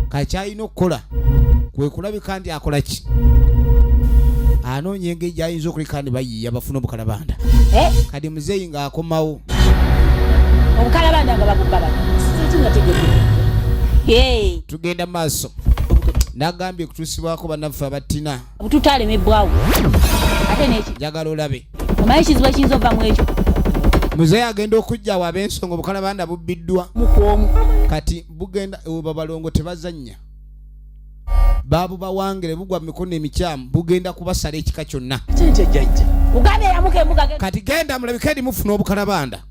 [SPEAKER 1] kakyalina okukola kwe kulabika nti akola ki anoonya engeri gy'ayinza okuleka ne bayiiya bafuna obukalabanda kati muzeeyi ng'akomawo
[SPEAKER 2] obukalabanda nga bagubala
[SPEAKER 1] tugenda maaso nagambye kutuusibwako bannaffe abattina
[SPEAKER 2] bututalemebwawo ate neki
[SPEAKER 1] njagala olabe
[SPEAKER 2] omanyi kizibu ekiyinza ova mu ekyo
[SPEAKER 1] muzeeyi agenda okujjawo ab'ensonga obukalabanda bubbiddwa
[SPEAKER 2] mukwomu
[SPEAKER 1] kati bugenda babalongo tebazannya babubawangire bugwa mu mikono emikyamu bugenda kubasala ekika kyonna
[SPEAKER 2] ugambe yamuke embuga
[SPEAKER 1] kati genda mulabika eri mufuna obukalabanda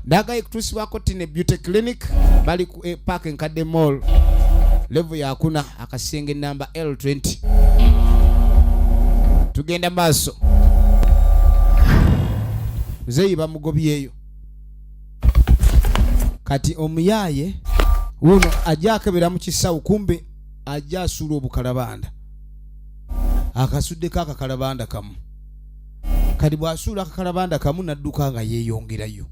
[SPEAKER 1] Ndagaye kutusibwako Tine Beauty Clinic bali ku Park Nkadde Mall level ya kuna akasenge namba L20. Tugenda maaso. Zeyi bamugobyeyo. Kati omuyaye uno ajakebera mu kisawu kumbe ajja asula obukalabanda. Akasudde kaka kalabanda kamu. Kati bwasula akakalabanda kamu nadduka nga yeeyongerayo.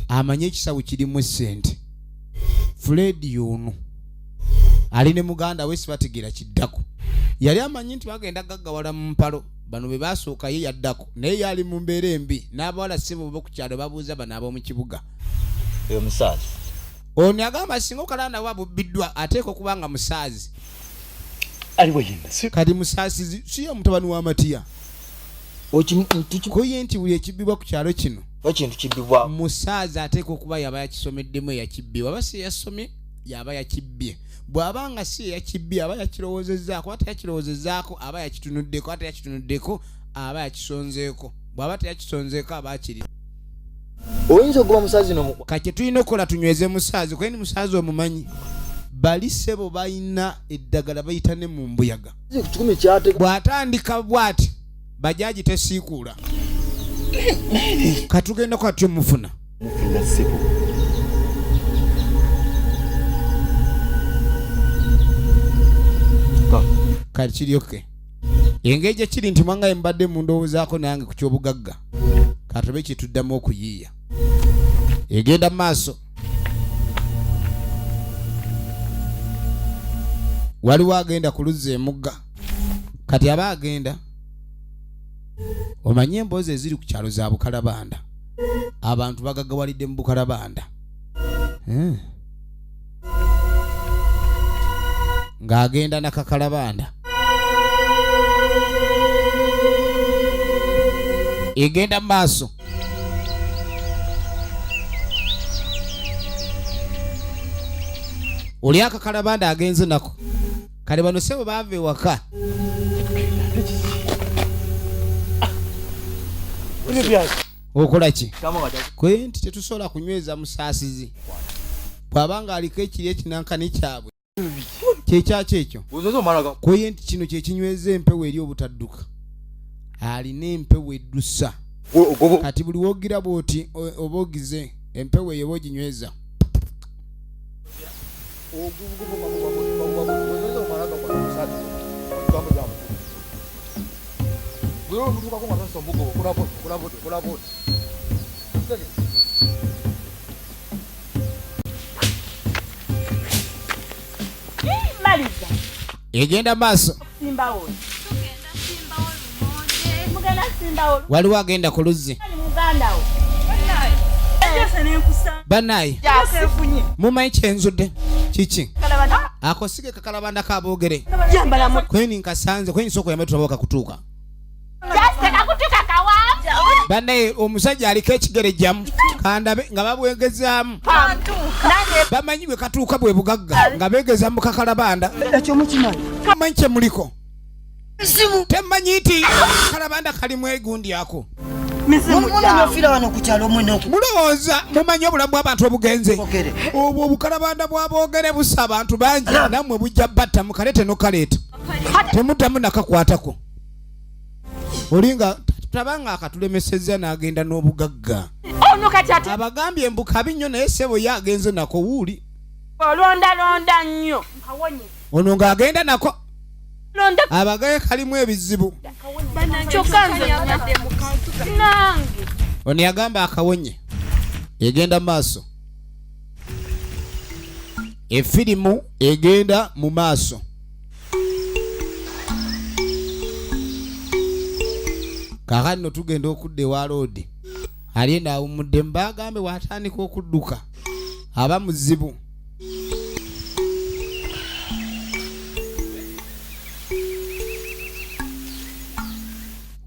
[SPEAKER 1] Amanye ekisawu kirimu essente. Fred yono ali ne muganda we sibategera kiddako. Yali amanyi nti bagenda gaggawala mu mpalo. Bano be basooka ye yaddako. Naye yali mu mbeera embi. N'abawala ssebo bo ku kyalo babuuza bano ab'omu kibuga.
[SPEAKER 6] Eyo musaazi.
[SPEAKER 1] Ono agamba singa okalanda wa bubbiddwa ateeka okuba nga musaazi.
[SPEAKER 3] aliwo yenna
[SPEAKER 1] kati musaasizi si omutabani wa Matiya. Koye nti buli ekibbibwa ku kyalo kino
[SPEAKER 6] ekintu kibbibwa
[SPEAKER 1] musaazi ateeka okuba yaba yakisomeddemu eyakibbibwa. Aba si yasomye yaba yakibbye. Bw'abanga si yakibbye aba yakirowoozezaako. Ate yakirowoozezaako aba yakitunuddeko. Ate yakitunuddeko aba yakisonzeeko. Bw'aba teyakisonzeeko aba akiri.
[SPEAKER 6] oyinza okuba musaazi no
[SPEAKER 1] kati tulina okukola tunyweze musaazi. Kwe ni musaazi omumanyi bali ssebo balina eddagala bayita ne mu mbuyaga. Bw'atandika bw'ati bajaji tesiikuula. Katugenda ko atyo mufuna. Kati kiryoke. Engeri kiri nti mwanga mbadde mu ndowoozaako nange ku ky'obugagga. Katobe kituddamu okuyiiya. Egenda maaso. Waliwo agenda ku luzzi emugga. Kati aba agenda. Omanye emboozi eziri ku kyalo za Bukalabanda. Abantu bagagawalidde mu Bukalabanda. Ng'agenda na Kakalabanda. Egenda maaso. Oli Akakalabanda agenze nako. Kale bano sebo baave waka. Okola ki? Kwe nti tetusobola kunyweza musaasizi. Bw'abanga aliko ekiri ekinankani kyabwe. Kyekyaki ekyo? Kwe nti kino kye kinyweza empewo eri obutadduka. Alina empewo eddusa. Kati buli wogira bw'oti oba ogize empewo eyo boginyweza.
[SPEAKER 5] Maliza.
[SPEAKER 1] Egenda maaso.
[SPEAKER 5] Simbawo. Mugenda simbawo.
[SPEAKER 1] Waliwo agenda ku luzzi.
[SPEAKER 5] Mugandawo.
[SPEAKER 1] Banayi. Mumanyi kyenzudde. Kiki? Akosige Kakalabanda kaboogere. Kweni nkasanze kweni soko yamwe tutaboka kutuuka. Banayi omusajja aliko ekigere jjamu. Kandabe nga babwegezaamu. Bamanyi bwe katuuka bwe bugagga nga beegeza mu Kakalabanda. Kamanyi kye muliko. Temanyi nti Kakalabanda kalimu egundi ako. Mulowooza mumanyi obulamu bw'abantu obugenze. Obwo Obukalabanda bw'aboogere busa abantu bangi nammwe bujja batta mukalete nokaleeta. Temuddamu nakakwatako. Olinga tabanga akatulemesezza n'agenda n'obugagga. Abagambye mbu kabi nnyo naye ssebo ye agenze nako wuuli.
[SPEAKER 5] Olondalonda nnyo.
[SPEAKER 1] Ono ng'agenda nako. Abagaye kalimu ebizibu. Ono yagamba akawonye. Egenda maaso. Efirimu egenda mu maaso. Kakati no tugenda okudda ewa loodi. Alienda awumudde mbagambe watandika okudduka. Aba muzibu.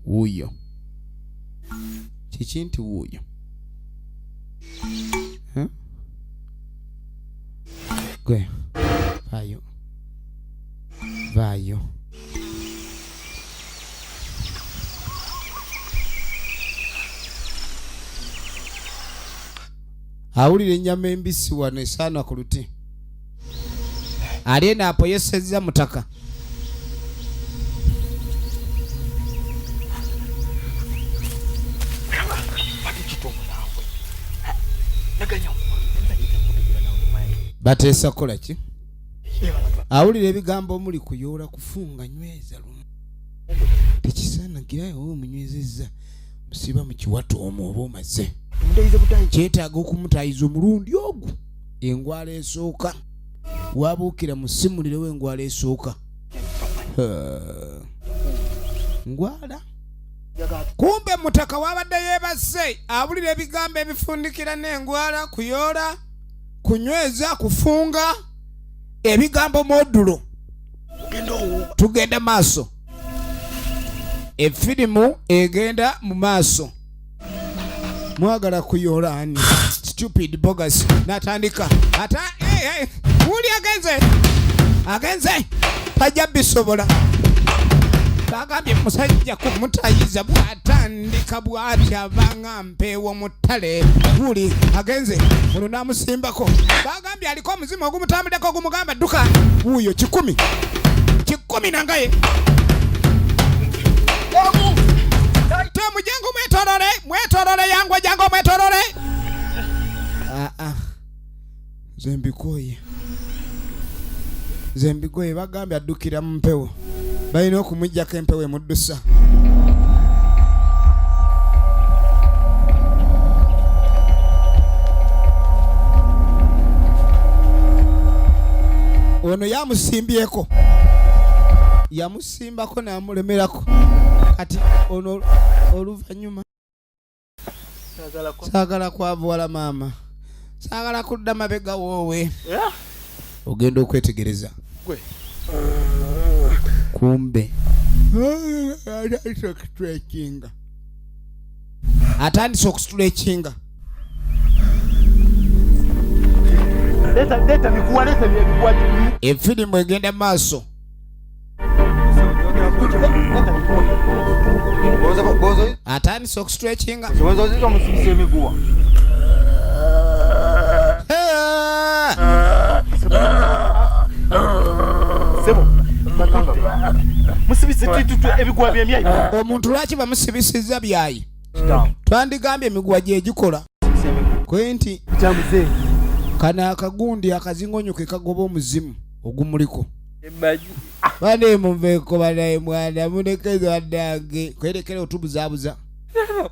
[SPEAKER 1] Wuyo. Kiki nti wuyo? Gwe. Vayo. Vayo. awulira ennyama embisi wano esaana ku luti ali eno apoyesezza mutaka bateesa kukola ki awulira ebigambo omuli kuyoola kufunga nyweza lumu tekisaanagirayo oba omunywezezza musiba mu kiwato omwo oba omaze kyetaaga okumutayiza omulundi ogwo engwala esooka wabuukira musimulirewo engwala esooka ngwala kumbe mutaka wabadde yeebase awulira ebigambo ebifundikira n'engwala kuyoola kunyweza kufunga ebigambo modulo tugenda maaso efirimu egenda mu maaso mwagala kuyoola ani stupid bogus natandika ata wuli agenze tajja bisobola bagambye musajja kumutayiza bw'atandika bw'ati abanga mpeewo mu ttale wuli agenze ono namusimbako bagambye aliko omuzimu ogumutambuddeko ogumugamba dduka wuuyo 10 nangaye tomu jangu mwetorole yangu jangu mwetorole zembikoye bagambye addukira mu mpewo balina okumujjako empewo emuddusa ono yamusimbyeko yamusimbako namulemerako kati ono oluvannyuma saagala kwavuwala maama saagala kudda mabega woowe ogenda okwetegereza kumbe atandise okustretchinga efirimu egenda maaso atandise okustretchinga omuntu lwaki bamusibisizza byayi twandigambye emiguwa gyegikola kwe nti kana akagundi akazingonyo ke kagoba omuzimu ogumuliko bane muveeko banaye mwana munekeze waddange kwerekera otubuzaabuza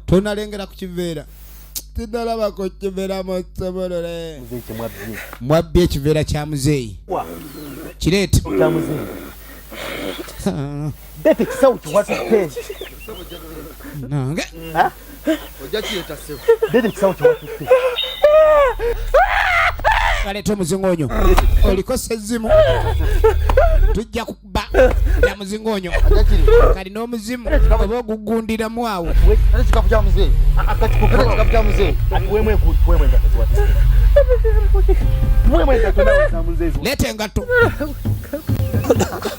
[SPEAKER 1] tonalengera ku kiveera tinalabako kiveera musobolole mwabbye ekiveera kya muzeeyi kireete
[SPEAKER 6] Bete kisawu kiwatutte.
[SPEAKER 1] Nange.
[SPEAKER 6] Ojja kiyeta sebo.
[SPEAKER 3] Bete kisawu kiwatutte.
[SPEAKER 1] Kaleeta omuzingoonyo. Oliko sezzimu. Tujja kuba ya muzingoonyo. Kalina omuzimu oba ogugundiramu awo.
[SPEAKER 6] Ate kikapu kya muzeeyi. Kikapu kya muzeeyi.
[SPEAKER 3] Atuwemu engatto ziwatutte. Tuwemu engatto nawe za muzeeyi.
[SPEAKER 1] Leeta engatto.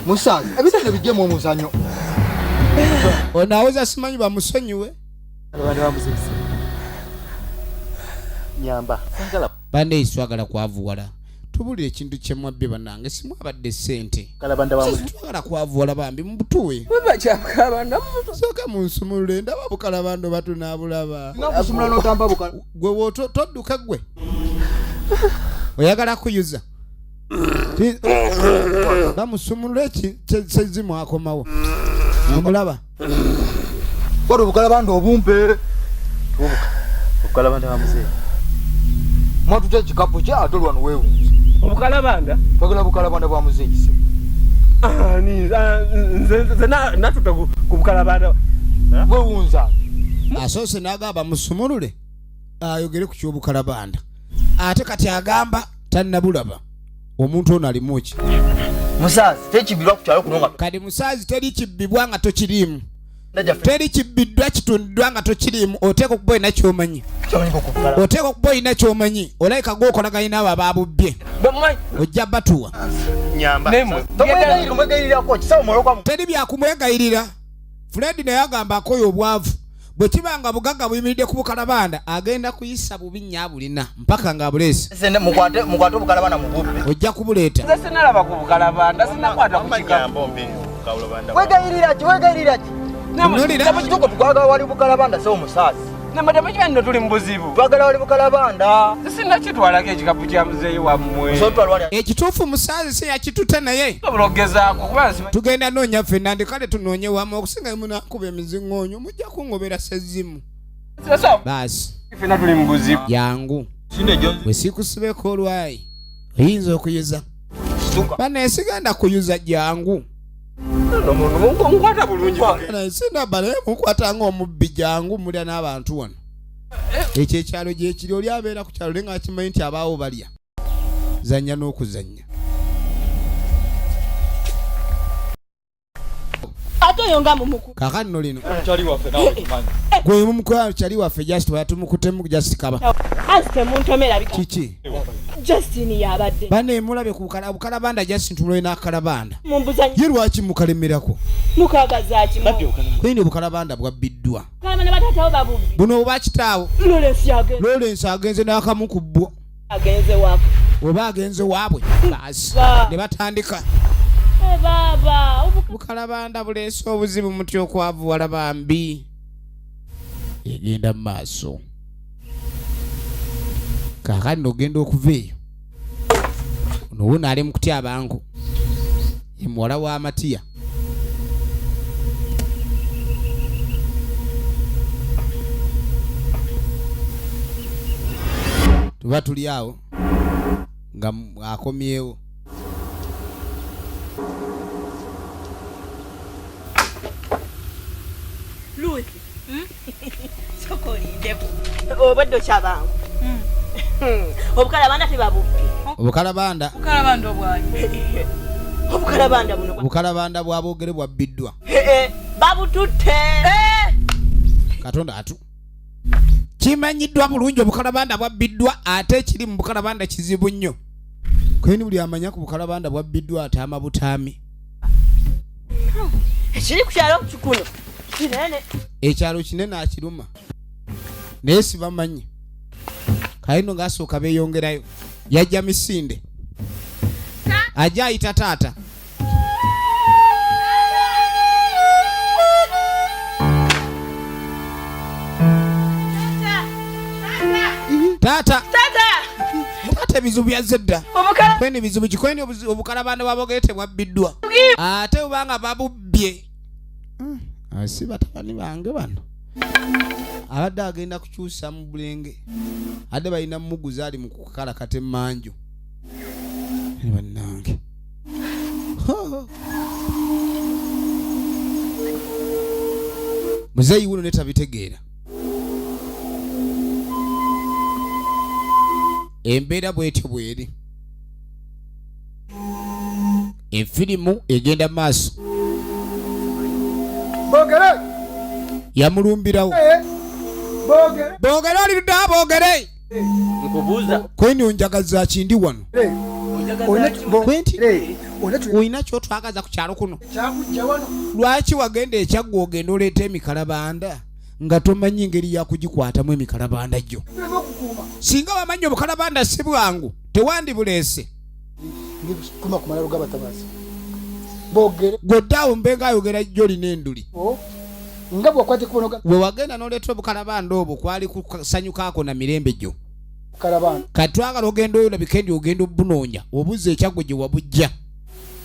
[SPEAKER 6] Musaza, ebitene bijjemu omuzanyo.
[SPEAKER 1] Ono aweza simanyi bamusonyiwe.
[SPEAKER 3] Abantu bamuzeeyi. Nyamba.
[SPEAKER 1] Bane swagala kwavuwala. Tubulire ekintu kye mwabbe banange simwabadde ssente.
[SPEAKER 3] Kalabanda bamu.
[SPEAKER 1] Twagala kwavuwala bambi mubutuwe.
[SPEAKER 5] Baba kyabakabanda mutu.
[SPEAKER 1] Soka munsumulule ndaba bukalabando batunaabulaba.
[SPEAKER 6] Nakusumula n'otamba bukala.
[SPEAKER 1] Gwe woto todduka gwe. Oyagala kuyuza. Bamusumulule ekizimu akomawo. Omulaba.
[SPEAKER 6] Wali obukalabanda obumpe.
[SPEAKER 3] Obukalabanda bamuzeeyi.
[SPEAKER 6] Mwatute ekikapu kya ate lwano weewunza.
[SPEAKER 3] Obukalabanda?
[SPEAKER 6] Twagala bukalabanda bwa muzeeyi se.
[SPEAKER 3] Nze natuta ku bukalabanda.
[SPEAKER 6] Weewunza.
[SPEAKER 1] Asoose n'agamba musumulule ayogere ku ky'obukalabanda. Ate kati agamba tannabulaba. Omuntu ono alimu ki?
[SPEAKER 6] Musazi tekibirwa ku kyalo kuno.
[SPEAKER 1] Kati musazi teri kibbibwa nga tokiriimu. Teri kibbiddwa kitundiddwa nga tokiriimu. Oteeka okuba olina ky'omanyi. Oteeka okuba olina ky'omanyi. Olayika gw'okolaganye n'abo ababubbye. Ojja batuwa.
[SPEAKER 3] Nyamba.
[SPEAKER 6] Tomwegayirirako kisawo mwolokwamu.
[SPEAKER 1] Teri byakumwegayirira. Fred naye agamba akoye obwavu. bwe kibanga bugagga buyimiridde ku bukalabanda agenda kuyisa bubinya bulina mpaka nga bulesi
[SPEAKER 6] Sende mukwate obukalabanda mu bubbe.
[SPEAKER 1] ojja kubuleeta
[SPEAKER 3] Nze sinalaba ku bukalabanda sinakwata ku kigambo.
[SPEAKER 6] Wegayirira ki?
[SPEAKER 1] Tunulira.
[SPEAKER 6] Tuko twagala wali bukalabanda so omusaasi.
[SPEAKER 3] Namadde kino tuli mu buzibu.
[SPEAKER 6] Twagala wali bukalabanda.
[SPEAKER 3] Sinakitwalako ekikapu kya muzeeyi wammwe.
[SPEAKER 6] So twalwali.
[SPEAKER 1] ekituufu musaazi si yakituta naye
[SPEAKER 3] Sobola okugezaako kuba nsimanyi.
[SPEAKER 1] tugenda noonya ffenna ndi kale tunoonye wamu okusinga munakuba emiziŋŋoonyo mujja kungobera sezzimu
[SPEAKER 3] Sasa
[SPEAKER 1] baasi
[SPEAKER 3] ffenna tuli mu buzibu.
[SPEAKER 1] yangu
[SPEAKER 6] Sinde Jones.
[SPEAKER 1] bwe sikusibeko olwayi oyinza okuyuza bane sigenda kuyuza jangu
[SPEAKER 3] Omuntu nkwata bulungi.
[SPEAKER 1] naye sindabala mukwata ng'omubbi jangu mulya n'abantu wano ekyo ekyalo gyekiri oli abeera ku kyalo naye nga akimanyi nti abaawo balya zanya n'okuzanya
[SPEAKER 5] ate oyo nga mumuku
[SPEAKER 1] kaakati no lino
[SPEAKER 6] Chali waffe nawe tumanyi.
[SPEAKER 1] gwe mumukwalo kyali waffe just wayatumukutemu just kaba
[SPEAKER 5] ansi temuntomera bika
[SPEAKER 1] kiki
[SPEAKER 5] Justin yabadde
[SPEAKER 1] bane mulabye ku bukalabanda just tuloye n'akalabanda
[SPEAKER 5] mumbuzanyi
[SPEAKER 1] ye lwaki mukalemerako
[SPEAKER 5] mukagazaaki
[SPEAKER 1] kwini obukalabanda bwabbiddwa
[SPEAKER 5] kalama ne batatawo babubbi
[SPEAKER 1] buno oba kitaawo
[SPEAKER 5] Lawrence yagenze
[SPEAKER 1] Lawrence agenze n'akamu ku bwo
[SPEAKER 5] agenze wako
[SPEAKER 1] oba agenze waabwe baasi
[SPEAKER 5] Ba.
[SPEAKER 1] ne batandika
[SPEAKER 5] baba
[SPEAKER 1] bukalabanda buleese obuzibu mutya okwavuwala bambi egenda mu maaso kaakati nogenda okuva eyo nowuno ali mu kutya abangu ye muwala wa Matiya tuba tuli awo nga akomyewo
[SPEAKER 5] Luki sokolindeku obadde okyabangu obukalabanda tebabubbi
[SPEAKER 1] obukalabanda
[SPEAKER 5] obukalabanda buno
[SPEAKER 1] obukalabanda bwaboogere bwabbiddwa
[SPEAKER 5] babututte
[SPEAKER 1] katonda atu kimanyiddwa bulungi obukalabanda bwabbiddwa ate ekiri mu bukalabanda kizibu nnyo kweni buli amanya ku bukalabanda bwabbiddwa ataama butaami
[SPEAKER 5] ekiri ku kyalo kikuno kinene
[SPEAKER 1] ekyalo kinene akiruma naye sibamanyi kalino ngaasooka beeyongerayo yajja misinde ajja ayita taata taata taata ebizibu byazze dda kweni bizibu kikweni obukalabanda bwabogere tebwabbiddwa ate obanga babubbye si batabani bange bano abadde agenda kukyusa mu bulenge adde balina muguza ali mu kukalakata emmanju bannange muzeeyi wuno netabitegeera embeera bwetyo bweri efirimu egenda maaso
[SPEAKER 4] Bogere.
[SPEAKER 1] yamulumbirawo
[SPEAKER 4] Bogere.
[SPEAKER 1] boogere oli ludda boogere
[SPEAKER 3] Nkubuuza.
[SPEAKER 1] kweni onjagaza kindi wano kwenti
[SPEAKER 4] Onatu
[SPEAKER 1] olina kyotwagaza ku kyalo kuno
[SPEAKER 4] kyakujja wano.
[SPEAKER 1] lwaki wagenda ekyaggwa ogenda oleeta emikalabanda nga tomanyi ngeri yakugikwatamu emikalabanda gyo
[SPEAKER 4] Ndevo kukuuma.
[SPEAKER 1] singa wamanyi obukalabanda si bwangu tewandibuleese
[SPEAKER 4] Kuma kumala gabatabazi. Bogere.
[SPEAKER 1] gweddaawo mbenga ayogera jjo olina enduli
[SPEAKER 4] Nga bwakwate kubonoga
[SPEAKER 1] bwe wagenda n'oleeta obukalabanda obwo kwali kusanyukaako na mirembe gyo
[SPEAKER 4] kalabanda.
[SPEAKER 1] kati twagala ogenda oyo olabike ndi ogenda obunoonya obuze ekyaggwe gye wabujja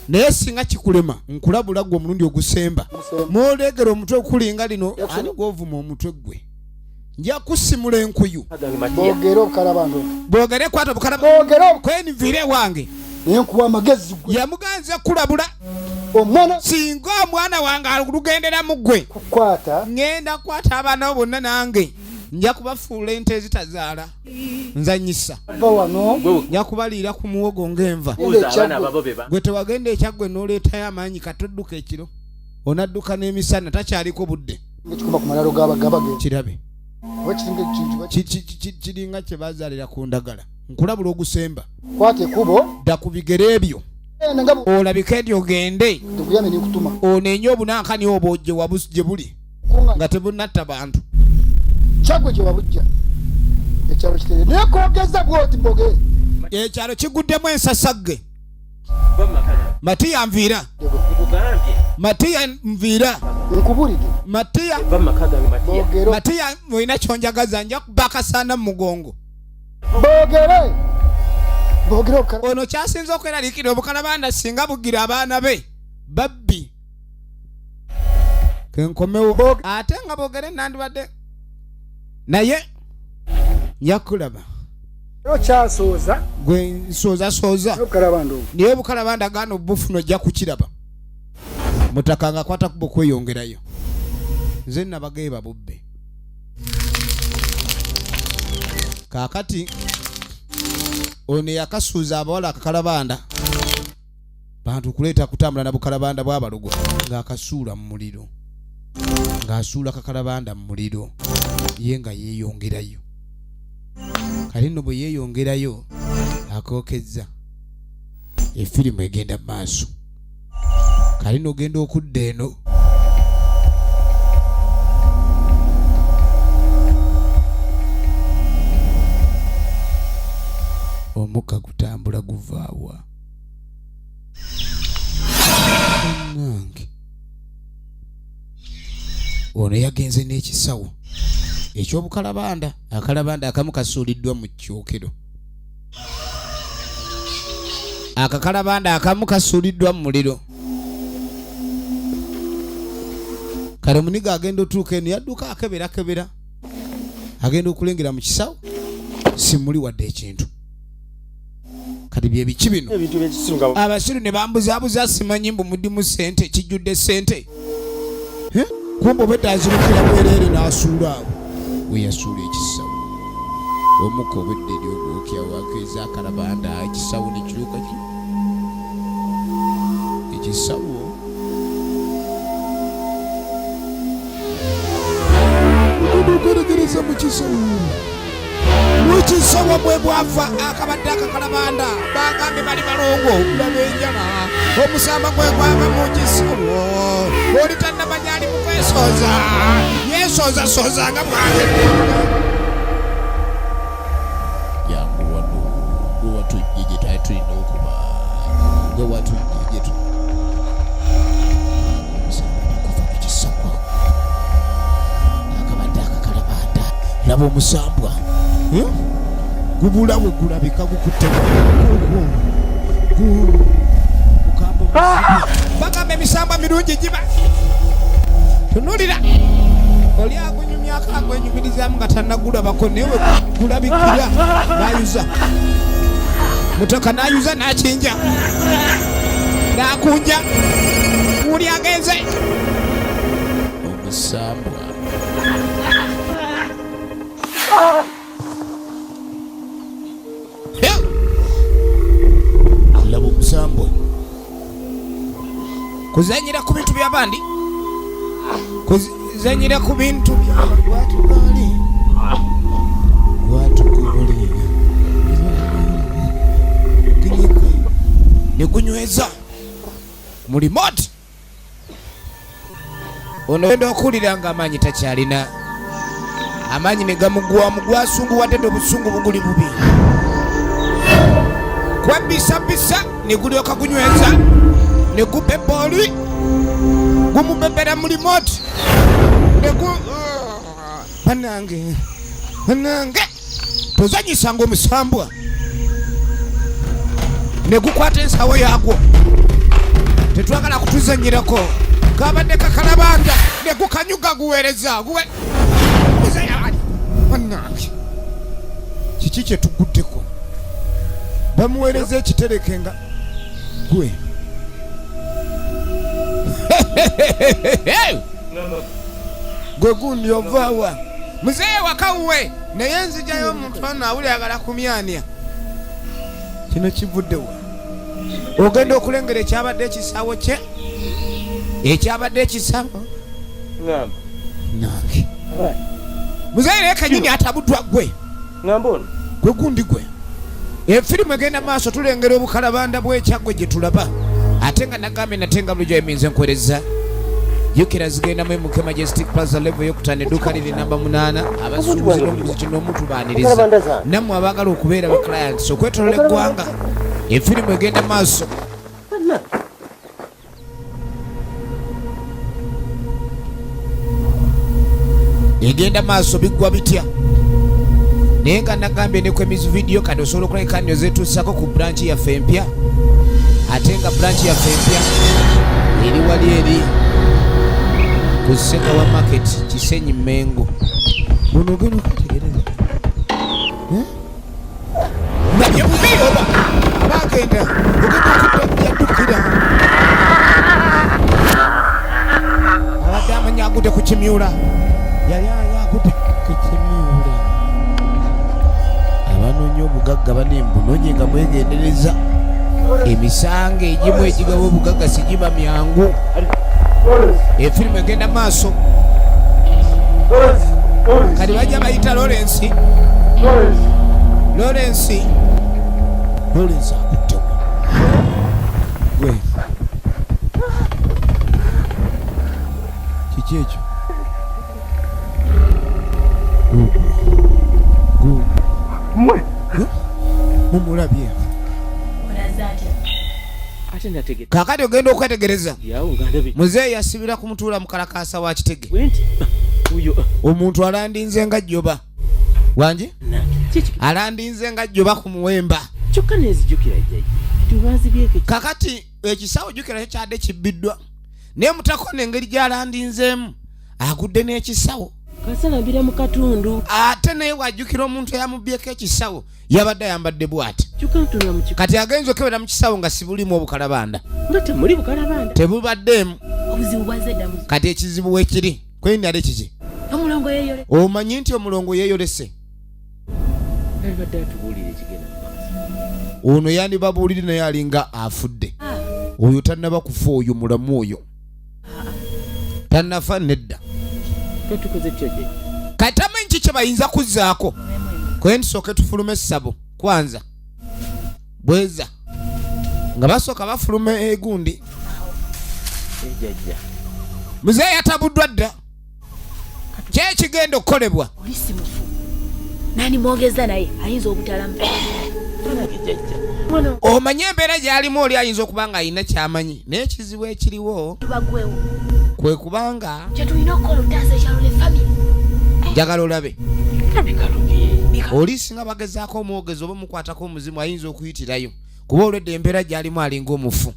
[SPEAKER 1] naye singa kikulema nkulabula gwe omulundi ogusemba mwolegera omutwe okulinga lino ani gwovuma omutwe gwe nja kusimula enkuyu
[SPEAKER 4] Bogere obukalabanda.
[SPEAKER 1] bwogere kwata obukalabanda
[SPEAKER 4] Bogere
[SPEAKER 1] kweni nviire wange
[SPEAKER 4] naye nkuwa amagezi gwe.
[SPEAKER 1] yamuganza kulabula
[SPEAKER 4] Omwana
[SPEAKER 1] singa omwana wange alugendera mu ggwe
[SPEAKER 4] kukwata.
[SPEAKER 1] ngenda kukwata abaana bo bonna nange nja kubafuula ente ezitazaala nzanyisa
[SPEAKER 4] Ba wano.
[SPEAKER 1] nja kubaliira ku muwogo ng'enva gwe tewagenda ekyaggwe n'oleetayo amaanyi katodduka ekiro onadduka n'emisana takyaliko budde
[SPEAKER 4] Ekikuma kumala gabage.
[SPEAKER 1] kirabe
[SPEAKER 4] Wakisinga kintu.
[SPEAKER 1] kiringa kye bazaalira ku ndagala nkulabula ogusemba
[SPEAKER 4] Kwate kubo.
[SPEAKER 1] dda ku bigere ebyo
[SPEAKER 4] Ngabo.
[SPEAKER 1] olabike ndi ogende
[SPEAKER 4] Tukuyame ni kutuma.
[SPEAKER 1] oneenye obunankani obwo gye buli
[SPEAKER 4] Kunga.
[SPEAKER 1] nga tebunatta bantu
[SPEAKER 4] Chagwe kye wabujja. Ekyalo kitere. Naye kwogeza bwoti mboge.
[SPEAKER 1] Ekyalo kiguddemu ensasagge. Matiya nviira. Matiya nviira.
[SPEAKER 4] Nkubulidde.
[SPEAKER 1] Matiya olina kyonjagaza nja kubakasana mu mugongo.
[SPEAKER 4] Boogere. Boogere okala.
[SPEAKER 1] Ono kyasinza okweraliikirira obukalabanda singa bugira abaana be. Babbi. Kenkomewo. Ate nga boogere nandibadde. Naye nyakulaba.
[SPEAKER 4] Okyasooza.
[SPEAKER 1] Gwe nsooza.
[SPEAKER 4] Obukalabanda obwo.
[SPEAKER 1] Niye obukalabanda gano obufuno ojja kukiraba. Mutaka nga kwata kubo kweyongerayo. Nze nabageba bubbe. Kaakati ono yakasuuza abawala akakalabanda. Bantu kuleeta kutambula na bukalabanda bw'abalugo ng'akasuula mu muliro. Ng'asuula kakalabanda mu muliro. Ye nga yeeyongerayo. Kale nno bwe yeeyongerayo akookezza. Efirimu egenda mu maaso. Kale nno ogenda okudda eno. Omukka gutambula guvaawa. Nange. Ono yagenze n'ekisawo eky'obukalabanda. Akalabanda akamu kasuuliddwa mu kyokero. Akakalabanda akamu kasuuliddwa mu muliro. Kale muniga agenda otuuka eno yadduka akebera. Agenda okulengera mu kisawo. Simuli wadde ekintu. Kati bye biki bino?
[SPEAKER 3] Ebintu byekisinga.
[SPEAKER 1] Abasiru ne bambuzaabuza simanyi mbu mudimu ssente kijjudde ssente. Kumbe obweddaazirukira bwereere n'asuula awo. We yasuula ekisawo. Omukka obwedde eryogwokya wakeeza akalabanda ekisawo ne kiruka ki? Ekisawo. Okugeregereza mu kisawo. Mukisawo bwe bwava akabadde akakalabanda bagambe bali balongo olaba enjala omusamba gwe gwava mu kisawo oli tannamanya ali mu kwesooza yeesooza nga bwange yangu wano gwe watujje gye twali tulina okuba gwe watujje gye tu omusamba guva mu kisawo akabadde akakalabanda laba omusambwa gubulawe gulabika gukutte bagamba emisambwa mirungi giba tunulira oli agunyumyako agwenyumirizamu nga tannagulabako naye gulabikira nayuza mutaka nayuza nakinja nakunja uli agenze omusambwa laba omusambwa kuzanyira ku bintu by'abandi kuzanyira ku bintu by'abatugali watuguli ne gunyweza mu remote ono enda okuwulira nga amaanyi takyalina amaanyi ne gamugwamu gwasunguwadde dde obusungu buguli bubi kwebisabisa ne gulyoka gunyweza ne gubeba oli gumubebera mu remote ne gu banange tozanyisanga omusambwa ne gukwata ensawo yaagwo tetwagala kutuzanyirako kabadde kakalabanda ne gukanyuga guweereza banange kiki kyetuguddeko bamuweereza ekitereke nga gwe gwe gundi ovaawa muzeeyi wakawuwe naye nzijayo omuntu ono awulyagala kumyania kino kivuddewa ogenda okulengera ekyabadde ekisawo kye ekyabadde ekisawo nange muzeeyi naye kanyini atabuddwa gwe gwe gundi gwe efirimu egenda maaso tulengera obukalabanda bw'ekyagwe gye tulaba ate nga nagambe nate nga bulijjo eminze nkwereza Jukira zigenda mu MK Majestic Plaza level yokutana edduuka liri namba 8 abasuubuzi n'omuguzi kino omutubaaniriza nammwe abaagala okubeera ba clients okwetolola eggwanga efirimu egenda maaso egenda maaso biggwa bitya naye nga nagambye ne kwemiz video kati osobola okulabika nnyo zeetuusako ku branch yaffe empya ate nga branch yaffe empya eri wali eri ku Ssegawa market Kisenyi Mengo buno ogenda okutegereza nabye bubiyo oba bagenda ogenda okuyaddukira abadde amanya agudde ku kimyula yali agudde ku kimyula abanoonya obugagga banembunonye nga mwegendereza emisango egimu egigaba obugagga sigiba myangu efirimu egenda maaso kati bajja bayita Lawrence akuttemu gwe kiki ekyo mumulabye kakati ogenda okwetegereza muzeeyi yasibira kumutuula mukalakasa wa Kitege omuntu alandinze nga jjoba wanje alandinze nga jjoba ku muwemba kakati ekisawo jjukira kyadde kibbiddwa naye mutakona engeri gyalandinzeemu agudde n'ekisawo
[SPEAKER 5] kasalambira mu katundu
[SPEAKER 1] ate naye wajjukira omuntu eyamubbyeko ekisawo yabadde ayambadde bw'ati kati agenza okebera mu kisawo nga sibulimu obukalabanda tebubaddeemu kati ekizibu wekiri kwendale kiki omanyi nti omulongo yeeyolese ono yandibabuulire naye alinga afudde oyo tannaba kufa oyo mulamu oyo tannafa nedda kati tamanyi kiki bayinza kuzzaako kwe tusooke tufulume essabo kwanza bweza nga basooka bafuluma egundi muzeeyi yatabuddwa dda kyekigenda okukolebwa
[SPEAKER 2] nani mwogeza naye ayinza obutalamu
[SPEAKER 1] omanye embeera gy'alimu oli ayinza okuba nga alina kyamanyi naye ekizibu ekiriwo kwe kubanga
[SPEAKER 2] kyetulina okukola otaasa ekyalo ne famire
[SPEAKER 1] njagala olabe oli singa bagezaako omwogezi oba mukwatako omuzimu ayinza okuyitirayo kuba olwedde embeera gy'alimu alinga omufu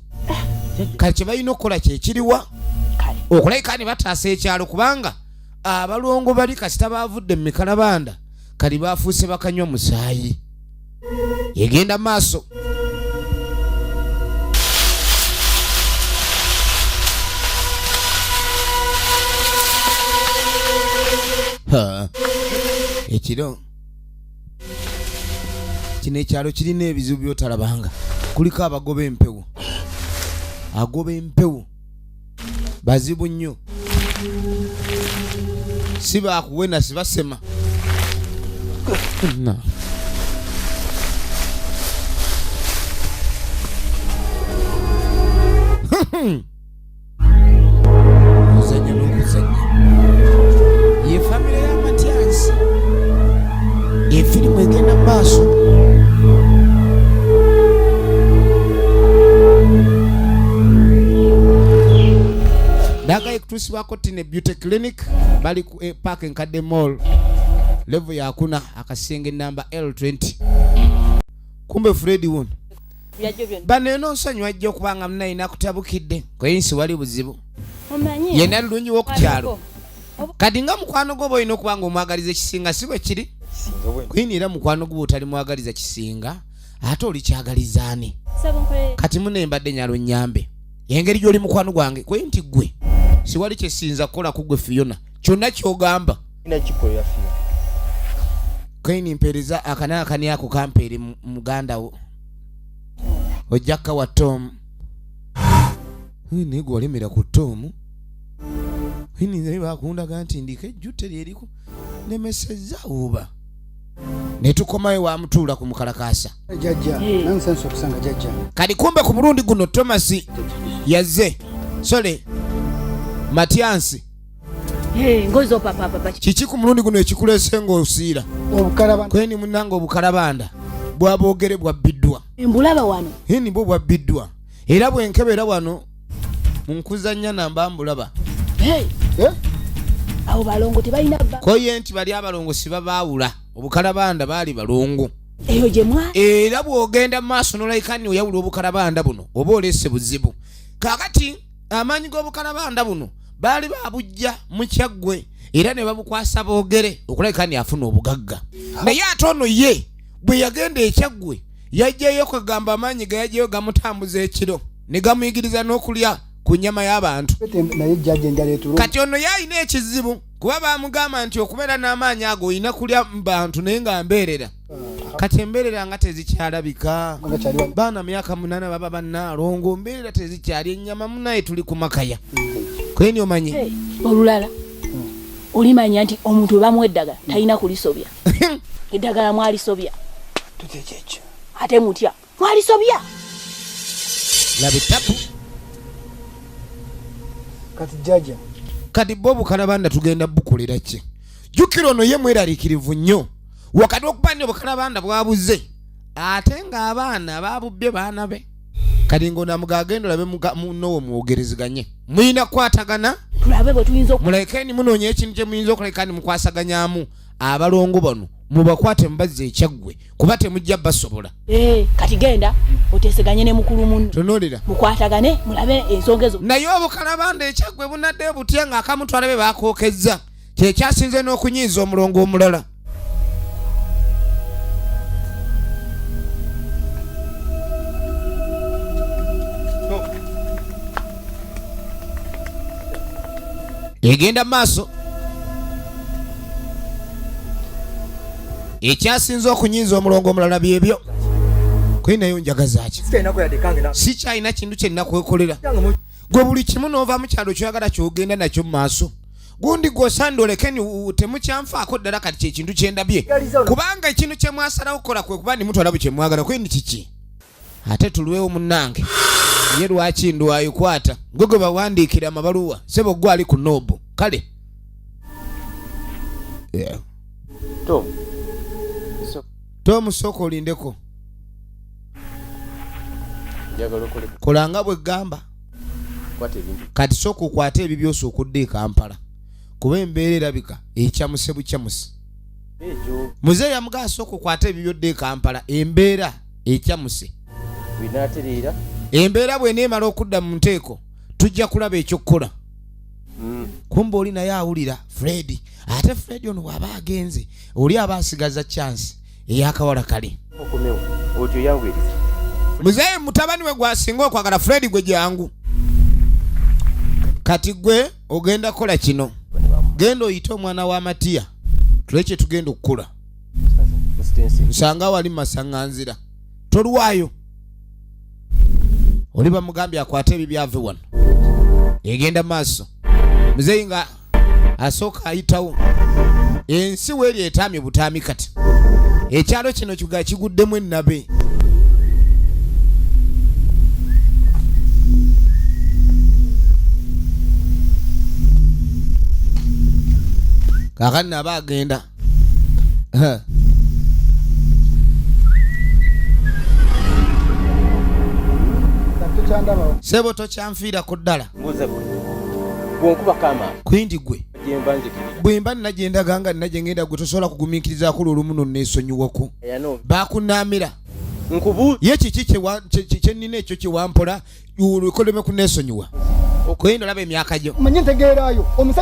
[SPEAKER 1] kati kye balina okukola kyekiriwa okulabika ne bataasa ekyalo kubanga abalongo bali kasita baavudde mu mikalabanda kali baafuuse bakanywa musaayi yegenda maaso ekiro kino ekyalo kirina ebizibu byotalabanga kuliko abagoba empewo bazibu nnyo si baakuwena si basema kuzanya n'okuzanya ye famire ya Matias efirimu egenda maaso ndagaye kutuusibwako tine beauty clinic bali ku park enkadde mall level ya kuna akasenge namba L20 kumbe Freddy wono baneno nsonyi wajja okubanga mnayina kutabukidde kweyinsi wali buzibu yena lulungi w'okukyalo kati nga mukwano gwo boyina okubanga omwagaliza kisinga si bwe kiri kuyinira mukwano gwo otali mwagaliza kisinga ate oli kyagalizaani kati munembadde nyalo nyambe engeri gy'oli mukwano gwange kwe nti gwe siwali kyesinza kukola ku gwe Fiona kyonna ky'ogamba kweni mpereza akanaakani ako kampeere muganda wo ojjaka wa Tom naye gwe walemera ku Tom naye bakundaga nti ndika ejjute lyeriku nemesezza oba ne tukomayo wamutuula ku mukalakasa kati kumbe ku mulundi guno Thomas yazze sole Matiansi.
[SPEAKER 2] Ngozo papa.
[SPEAKER 1] Kiki ku mulundi guno ekikulese ng'osiira?
[SPEAKER 4] Obukalabanda.
[SPEAKER 1] Kweni munange obukalabanda bwabogere bwabbiddwa.
[SPEAKER 2] Mbulaba wano.
[SPEAKER 1] Hini bwo bwabbiddwa. Era bwenkebera wano munkuzannya namba mbulaba.
[SPEAKER 2] Abo balongo tebalina bba.
[SPEAKER 1] Koye nti bali abalongo si babaawula. Obukalabanda baali balongo.
[SPEAKER 2] Eyo gye mwa.
[SPEAKER 1] Era bw'ogenda mu maaso n'olayikani oyawula obukalabanda buno oba oleese buzibu. Kaakati amaanyi g'obukalabanda buno baali baabujja mu Kyaggwe era ne babukwasa boogere okulayikani afuna obugagga. Naye ate ono ye bwe yagenda e Kyaggwe yajjayo kugamba amaanyi ge yajjayo gamutambuza ekiro ne gamuyigiriza n'okulya ku nnyama y'abantu. Kati ono yalina ekizibu kuba baamugamba nti okubeera n'amaanyi ago olina kulya bantu naye nga mbeerera. Kati embeerera nga tezikyalabika. Baana myaka 8 baba bannaalongo mbeerera tezikyali ennyama munaye tuli ku makaya. Kweni omanyi
[SPEAKER 2] olulala olimanya nti omuntu bamuwa eddagala talina kulisobya. Eddagala mwalisobya
[SPEAKER 4] tutekyeekyo
[SPEAKER 2] ate mutya mwalisobya.
[SPEAKER 1] Laba etapu.
[SPEAKER 4] kati jjaja
[SPEAKER 1] Kati bo obukalabanda tugenda bukolera ki? Jjukira ono ye mweraliikirivu nnyo wakati okupanja obukalabanda bwabuze ate ng'abaana babubbye baana be. Kati ng'onamuga agenda olabe munnowo mwogerezeganye muyina kukwatagana
[SPEAKER 2] tulabe bwe tuyinza
[SPEAKER 1] mulekeni munoonye ekintu kye muyinza okulekani mukwasaganyaamu abalongo bano mubakwate mubazze e Kyaggwe kuba temujja basobola.
[SPEAKER 2] Kati genda oteeseganye ne mukulu munno
[SPEAKER 1] tunuulira
[SPEAKER 2] mukwatagane mulabe ensonga ezo.
[SPEAKER 1] Naye obukalabanda e Kyaggwe bunadde butya ng'akamutwala be baakookezza kyekyasinze n'okunyiiza omulongo omulala. Egenda maaso ekyasinze okunyiiza omulongo omulala byebyo. Kwinayo njagaza ki? Si kyalina kintu kye nnakwekolera. Gwe buli kimu n'ova mu kyalo kyoyagala kyogenda nakyo mu maaso. Gundi gw'osanda olekeni temukyanfaako ddala kati kyekintu kyendabye. Kubanga ekintu kye mwasalawo kukola kwe kuba nimutwala bwe kye mwagala. Kweni kiki? Ate tulwewo munnange. Ye lwaki ndwayo kwata. Gwe gwe bawandiikira amabaluwa. Sebo gwe ali ku noobu. Kale. Tom soko olindeko. Kolanga bwe gamba. Kati soko kwate ebyo byose okudde e Kampala. Kuba embeera erabika ekyamuse bukyamuse. Muzeeyi yamugaa soko kwate ebyo byodde e Kampala embeera ekyamuse. Embeera bw'eneemala okudda mu nteeko tujja kulaba ekyokukola. Kumba oli naye awulira Fred. Ate Fred ono bw'aba agenze oli aba asigaza chance ey'akawala kale. Muzeeyi mutabani we gwasinga okwagala Fred gwe jangu. Kati gwe ogenda kola kino. Genda oyite omwana wa Matiya. Tuleke tugenda okukola. Nsanga wali masaŋŋanzira. Tolwayo. Oli bamugambye akwate ebyo byave wano. Egenda maaso. Muzeeyi nga asooka ayitawo. Ensi weeri etaamye butaami kati. Ekyalo kino kiga kiguddemu ennabe. Kaakati naba agenda. Sebo tokyanfiirako ddala. Kwindi gwe bwe mba nnagendaga nga nna gye ngenda gwe tosobola kugumiikirizaako lw'olumu nonneesonyiwako. Baakunaamira ye kiki kyennina ekyo kyewampola koleme kunneesonyiwa. Kwenda olaba emyaka gyo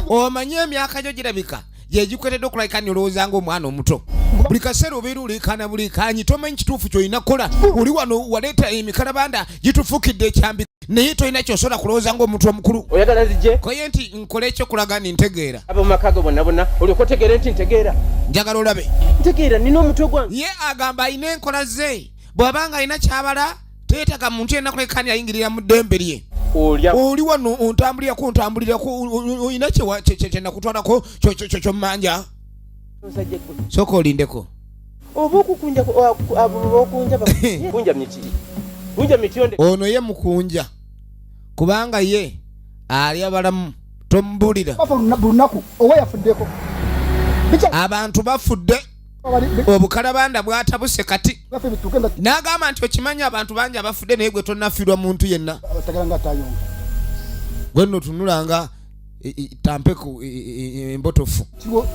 [SPEAKER 1] omanye emyaka gyo girabika gye gikweredde okulayika olowooza ng'omwana omuto. Buli kaseera obeera oleekaana buleekaanyi tomanyi kituufu ky'olina kukola. Oli wano waleeta emikalabanda gitufuukidde ekyambi naye tolina ky'osobola kulowooza ng'omuntu omukulu.
[SPEAKER 3] Oyagala zijje?
[SPEAKER 1] Koye nti nkole ekyokulaga nti ntegeera.
[SPEAKER 3] Ab'omumaka go bonna olyoka otegeere nti ntegeera.
[SPEAKER 1] Njagala olabe.
[SPEAKER 3] Ntegeera nina omutwe gwange.
[SPEAKER 1] Ye agamba alina enkola ze. Bw'abanga alina kyabala teetaaga muntu yenna kulekaani ayingirira mu ddembe lye. Oli wano ontambulirako olina kye nakutwalako ky'ommanja. Sooka olindeko.
[SPEAKER 3] Oba okukunja kunja miti. Kunja miti onde.
[SPEAKER 1] Ono ye mukunja. Kubanga ye ali abalamu tombulira
[SPEAKER 4] bafa lunaku owa yafuddeko
[SPEAKER 1] abantu bafudde obukalabanda bwatabuse kati
[SPEAKER 4] bafa ebituke nga
[SPEAKER 1] n'agamba nti okimanya abantu bangi abafudde naye gwe tonnafiirwa muntu yenna
[SPEAKER 4] batagala nga atayonga
[SPEAKER 1] gwe nno tunulanga tampeku embotofu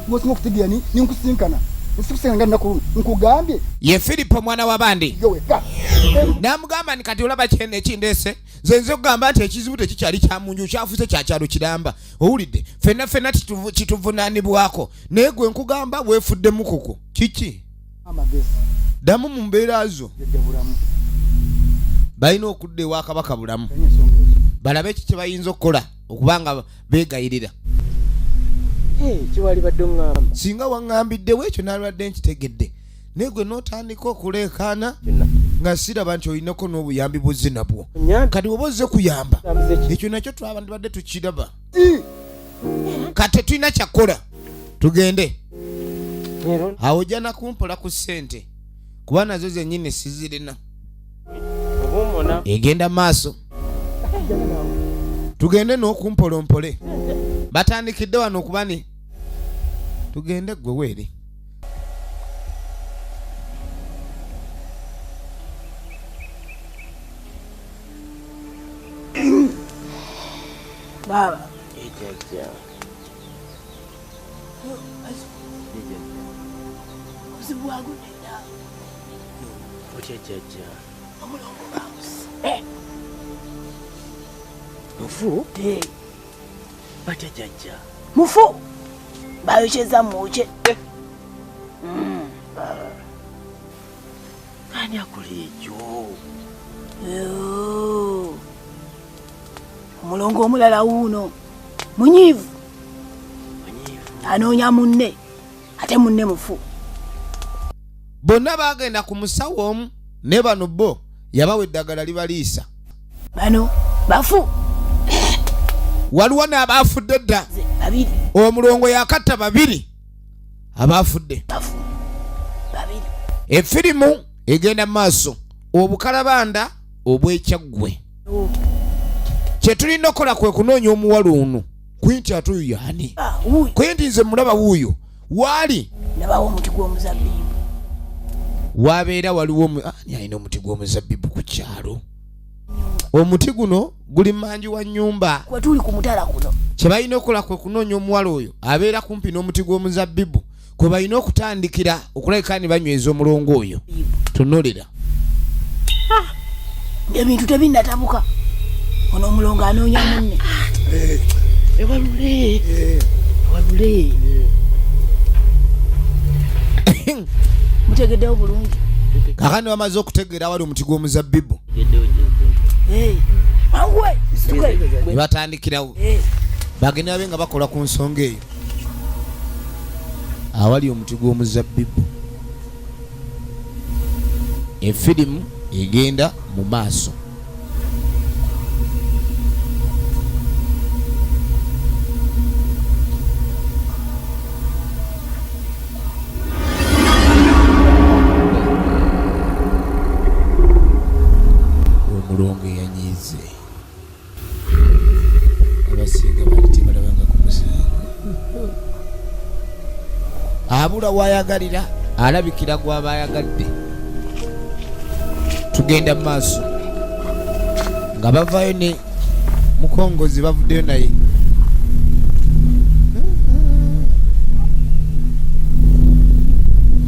[SPEAKER 4] wosinga okutegeera ninkusinkana nsikusenga nga nnaku nkugambye
[SPEAKER 1] ye Filipo mwana wa bandi
[SPEAKER 4] yoweka
[SPEAKER 1] n'amugamba nti kati olaba kyene ekindeese nze okugamba nti ekizibu tekikyali kya munju kyafuuse kya kyalo kiramba owulidde ffenna kituvunaanibwako naye gwe nkugamba weefuddemu kuko kiki
[SPEAKER 4] amagezi
[SPEAKER 1] ddamu mu mbeera zo
[SPEAKER 4] jajja bulamu
[SPEAKER 1] balina okudda ewa kabaka bulamu
[SPEAKER 4] kanya ensonga ezo
[SPEAKER 1] balabe ki kye bayinza okukola okubanga beegayirira
[SPEAKER 3] kiwali badde oŋŋamba
[SPEAKER 1] singa waŋŋambiddewo ekyo nalwadde nkitegedde naye gwe n'otandika okuleekaana nga siraba nti olinako n'obuyambi buzze nabwo kati oba ozze kuyamba ekyo nakyo twabadde tukiraba kati tetulina kyakkola tugende awo ojja nakumpola ku ssente kuba nazo zennyini sizirina egenda maaso tugende n'okumpolompole batandikidde wano okubani tugende gwe weeri
[SPEAKER 2] baba zibwagudda
[SPEAKER 3] otya jjajja
[SPEAKER 2] omulongo bamusi
[SPEAKER 3] mufu batya jjajja
[SPEAKER 2] mufu bayokyeza muke
[SPEAKER 3] ani akola ekyo
[SPEAKER 2] omulongo omulala wuuno munyiivu anoonya munne ate munne mufu
[SPEAKER 1] bonna bagenda ku musawo omu ne bano bo yabawa eddagala libaliisa
[SPEAKER 2] bano bafu
[SPEAKER 1] waliwo n'abaafudde dda
[SPEAKER 2] babiri
[SPEAKER 1] omulongo yakatta babiri abaafudde
[SPEAKER 2] bafu babiri
[SPEAKER 1] efirimu egenda maaso obukalabanda obwekyaggwe kyetulina okukola kwe kunoonya omuwala ono kwinti ate oyo yaani kwinti nze mulaba wuuyo waali
[SPEAKER 2] nabawo omuti gw'omuzabbibu
[SPEAKER 1] wabeera waliwo ani alina omuti gw'omuzabbibu ku kyalo omuti guno guli manji wa nnyumba
[SPEAKER 2] kwe tuli ku mutala kuno
[SPEAKER 1] kye balina okukola kwe kunoonya omuwala oyo abeera kumpi n'omuti gw'omuzabbibu kwe balina okutandikira okulabika ni banyweza omulongo oyo tunulira
[SPEAKER 2] ebintu tebinnatabuka ono omulongo anoonya munne
[SPEAKER 3] ewalule
[SPEAKER 2] mutegeddewo bulungi
[SPEAKER 1] kakandi bamaze okutegeera wali omuti gw'omuzabbibu
[SPEAKER 2] manguwe
[SPEAKER 1] ne batandikirawo bagenda babe nga bakola ku nsonga eyo awali omuti gw'omuzabbibu efirimu egenda mu maaso omulongo yanyize abasinga bali tebalabanga ku musango abula wayagalira alabikira gwaba ayagadde tugenda mu maaso nga bavaayo ne mukongozi bavuddeyo naye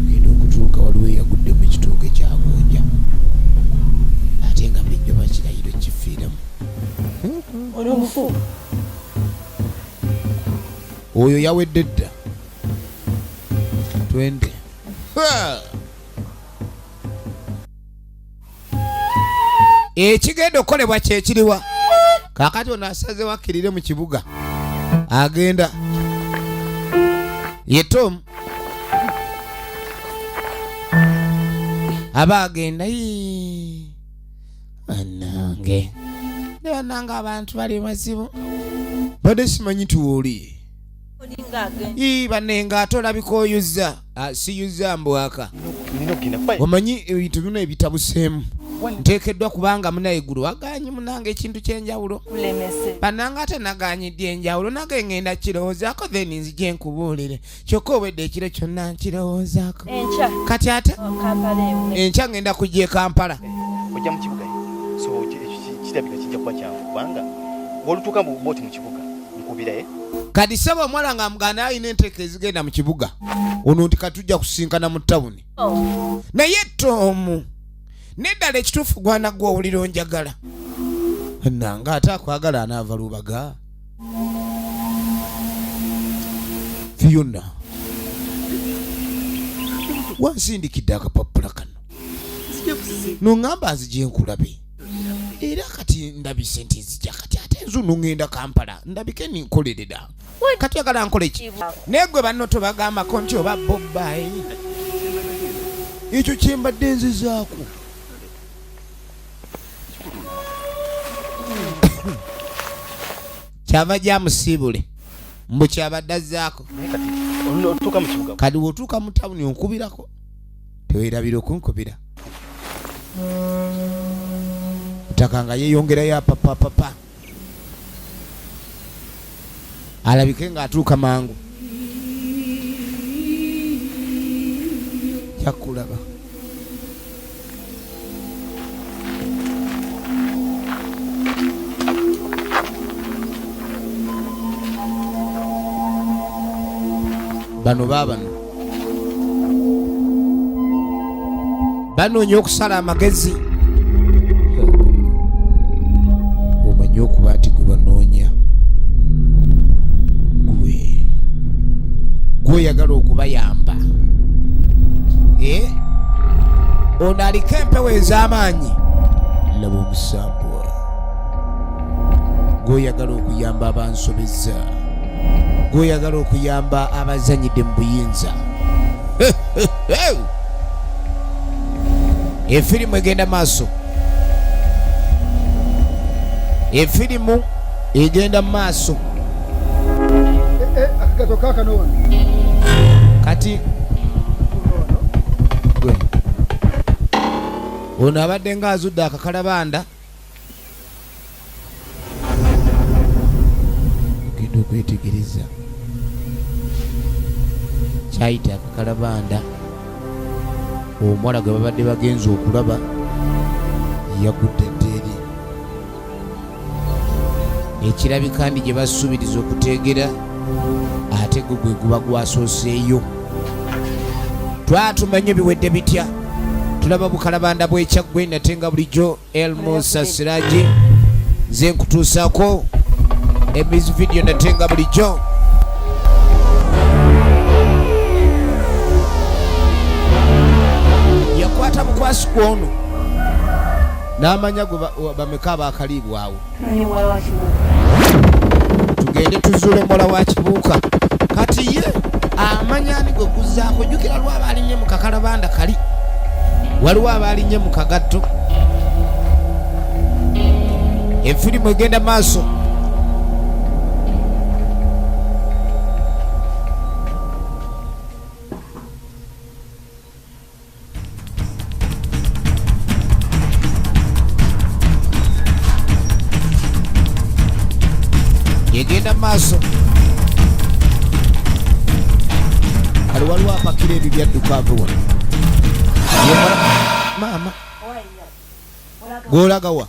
[SPEAKER 1] genda okutuuka waliwo eyagudde mu ekitooke kyagonja ate nga bulijjo bakirayiro kifiiramu
[SPEAKER 2] ono mufu
[SPEAKER 1] oyo yawedde dda twende ekigenda okukolebwa kyekiriwa kakati ono asazewo akkirire mu kibuga agenda ye Tom aba agenda anange ne bannanga abantu bali mazibu badde simanyi tuwoli banenga ate olabika oyuzza siyuzza mbwaka omanyi ebintu bino ebitabuseemu nteekeddwa kubanga munaigulu waganye munange ekintu kyenjawulo
[SPEAKER 5] kulemese
[SPEAKER 1] bananga ate naganyidde enjawulo nage ngenda kirowoozaako then nzije nkubuulire kyokka obwedde ekiro kyonna nkirowoozaako
[SPEAKER 5] encha
[SPEAKER 1] kati ate
[SPEAKER 5] Kampala
[SPEAKER 1] enkya ngenda kujja e Kampala
[SPEAKER 3] ojja mu kibuga so kitabika kijja kuba kyangu kubanga ng'olutuuka mu booti mu kibuga nkubira
[SPEAKER 1] kati saba omwala nga muganda alina enteeka ezigenda mu kibuga ono nti katujja kusinkana mu tawuni naye Tomu neddala ekituufu gwana gwe owulira onjagala nanga ate akwagala anaava lubaga Fiona wansindikidde akapapula kano noŋŋamba nzije nkulabe era kati ndabise nti nzija kati ate nzuno ŋŋenda Kampala ndabike ninkolerera kati yagala nkole ki naye gwe banno tobagambako nti oba Bobayi ekyo kyembadde nzizaako kyava gyamusiibule mbu kyabadde azzaako
[SPEAKER 3] otuuka mu kibuga
[SPEAKER 1] kati wotuuka mu tawuni onkubirako teweerabira okunkubira ttaka nga yeeyongerayo apapapapa alabike ng'atuuka mangu kyakulaba bano baabano banoonya okusala amagezi omanye okuba nti gwe banoonya gwe oyagala okubayamba ono aliko empewo ez'amaanyi laba omusambwa gwe oyagala okuyamba abansobeza gwe oyagala okuyamba abazanyidde mu buyinza efirimu egenda maaso efirimu egenda maaso
[SPEAKER 4] akagato kakanono
[SPEAKER 1] kati ono abadde ng'azudde akakalabanda ogenda okwetegereza kyayita akakalabanda omuwala gwe babadde bagenza okulaba yagudde eri ekirabika ndi gye basuubiriza okuteegera ate gwe gwe guba gwasooseeyo twatumanye biwedde bitya tulaba bukalabanda bw'ekyaggwe nate nga bulijjo Elmusa Siraji nze nkutuusaako emizi vidiyo nate nga bulijjo yakwata mukwasi kwono n'amanya gwe bameka abaakaliibwa awo tugende tuzuule muwala wa kibuuka kati ye amanyani gwe guzaako jjukira lwaba alinnye mu kakalabanda kali waliwo abalinnye mu kagatto efirimu egenda maaso egenda maaso kali waliwo apakira ebyo byadduka avuwa maama gwolagawa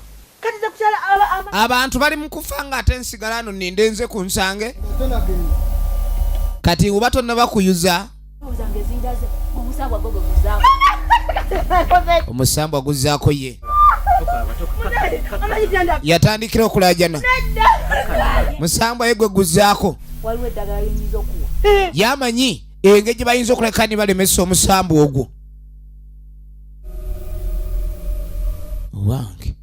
[SPEAKER 1] abantu bali mu kufa nga ate nsigala no ninde nze ku nsange kati uba tonna bakuyuza omusambwa guzaako ye yatandikira okulajana musambwa ye gwe guzaako yamanyi engeri gye bayinza okuleka ni balemesa omusambwa ogwo wange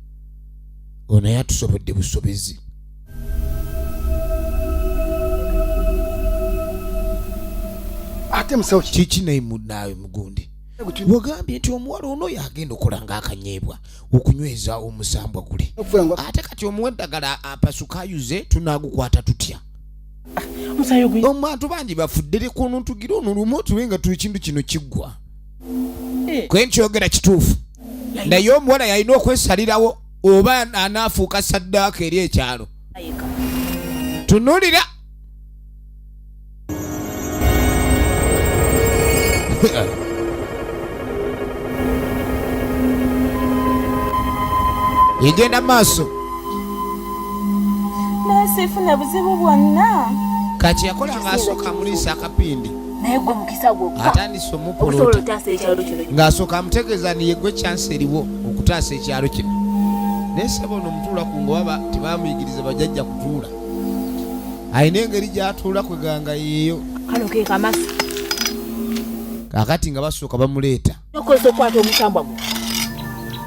[SPEAKER 1] ono yatusobodde busobezi
[SPEAKER 4] ate musawo
[SPEAKER 1] kiki naimunaawe mugundi wagambye nti omuwala ono yagenda okola ng'akanyeebwa okunyweza omusambwa guli ate kati omuwa eddagala apasukayuze tunaagukwata tutya omuntu bangi bafuddere kono ntugira ono lumu otuwe nga ekintu kino kiggwa kwe nkyogera kituufu naye omuwala yalina okwesalirawo oba anaafuuka saddaaka eri ekyalo. Tunuulira egenda maaso
[SPEAKER 5] nasifuna buzibu bwonna.
[SPEAKER 1] kati yakola ng'asooka amuliisa akapindi
[SPEAKER 2] naye gwe mukisa gwokka
[SPEAKER 1] atandise
[SPEAKER 2] okusobola
[SPEAKER 1] omupolota
[SPEAKER 2] otaasa ekyalo kino.
[SPEAKER 1] ng'asooka amutegeeza ni yegwe chansi eriwo okutaasa ekyalo kino. naye saba ono mutuula ku ngowaba tebamuyigiriza bajjajja kutuula. alina engeri gy'atuula kweganga yeeyo.
[SPEAKER 2] kano ke kamasi
[SPEAKER 1] kaakati nga basooka bamuleeta
[SPEAKER 2] okozesa okukwata omusambwa gwo.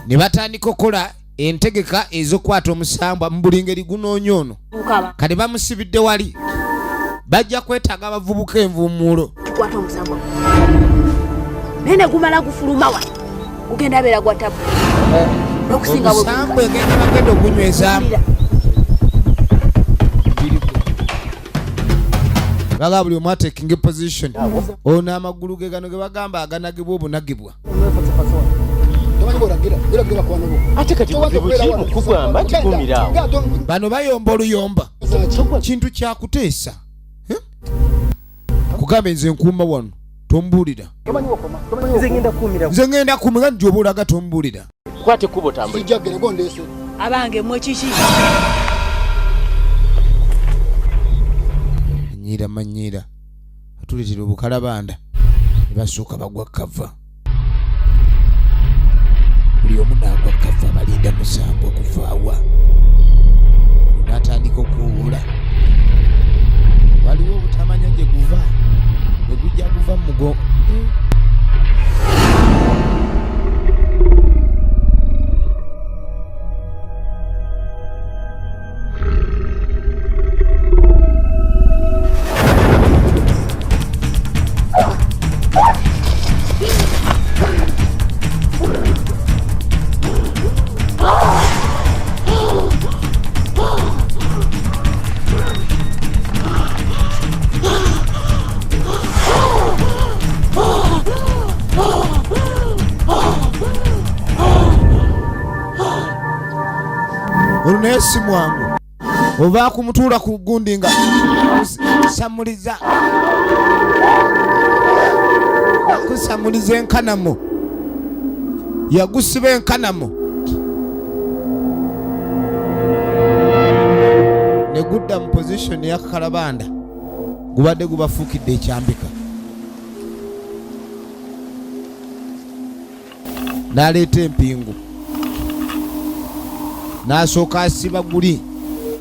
[SPEAKER 1] ne batandika okukola entegeka ez'okukwata omusambwa mu buli ngeri gunoonya ono.
[SPEAKER 2] mukaba
[SPEAKER 1] kati bamusibidde wali bajja kwetaaga abavubuka envuumuulo.
[SPEAKER 2] tukwata omusambwa gwo naye ne gumala gufuluma wa gugenda beera gwa tabu n'okusinga
[SPEAKER 1] omusambwa egenda bagenda ogunywezaamu baga buli omu atekinga position. ono amagulu ge gano ge bagamba aganagibwa obunagibwa.
[SPEAKER 3] ate kati buzibu ki mukugamba nti kumirawo.
[SPEAKER 1] bano bayomba oluyomba kintu kyakuteesa. kugamba nze nkuuma wano tombuulira. nze ngenda kuumira nti oba olaga tombuulira.
[SPEAKER 3] kwate kubo tambula.
[SPEAKER 2] abange mwe kiki
[SPEAKER 1] manyiira atuletera obukalabanda ne basooka bagwa kava. buli omu naagwa kava balinda musambu okuvaawa. n'atandika okuwuula waliwo obutamanya gye guva ne gujja guva mu mugongo. naye si mwangu oba kumutuula ku gundi nga kusamuliza enkanamo yagusiba enkanamo ne gudda mu position y'akakalabanda gubadde gubafuukidde ekyambika. n'aleeta empingu n'asooka asiba guli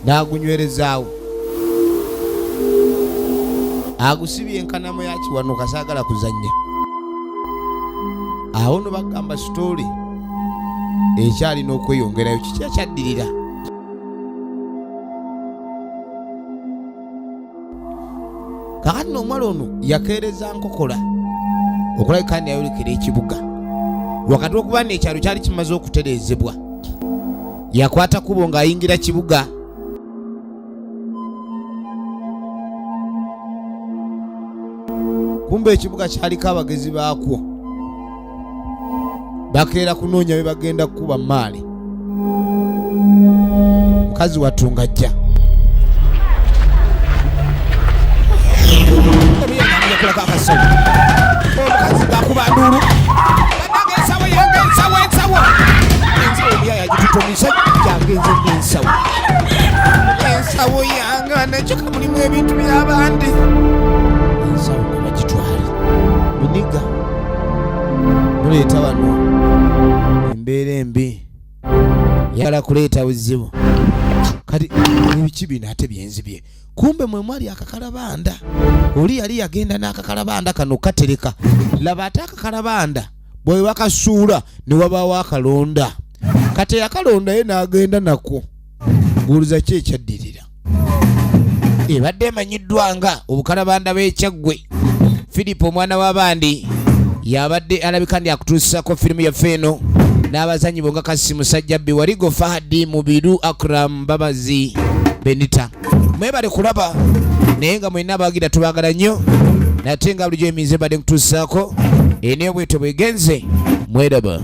[SPEAKER 1] n'agunywerezaawo. agusibye enkanamo ya kiwano kasaagala kuzannya. awo no bagamba sitooli ekyalina okweyongerayo kiki ekyaddirira. kakati n'omwala ono yakeereza nkokola okulabika nti yayolekera ekibuga wakati w'okuba n'ekyalo kyali kimaze okutereezebwa. yakwata kubo ng'ayingira kibuga. kumbe ekibuga kyaliko abagezi baakwo bakeera kunoonya be bagenda kukuba maali. mukazi watunga ajja omukazi bakuba nduulu banaga ensawo yange ensawo omuyaya gitutomisa jange nze ensawo yange nekyoka mulimu ebintu by'abandi. ensawo nga bagitwale muniga muleeta wano embeera embi yagala kuleeta buzibu. kati ebiki bino ate byenzibye kumbe mwe mwali akakalabanda. oli yali yagenda n'akakalabanda kano katereka. laba ate akakalabanda bwe bakasuula ne wabaawo akalonda. kati yakalonda ye n'agenda nako. buuliza ki ekyaddirira. ebadde emanyiddwa nga obukalabanda b'ekyaggwe. Filipo omwana w'abandi yabadde alabika ndi akutuusako firimu yaffe eno n'abazanyi bonga Kasi Musajjabbi Waligo Fahadi Mubiru Akram Babazi Benita. mwebale kulaba naye nga mwenna abagira tubagala nnyo nate nga bulijjo emize badde nkutuusaako eneyo bwetyo bwegenze mweraba.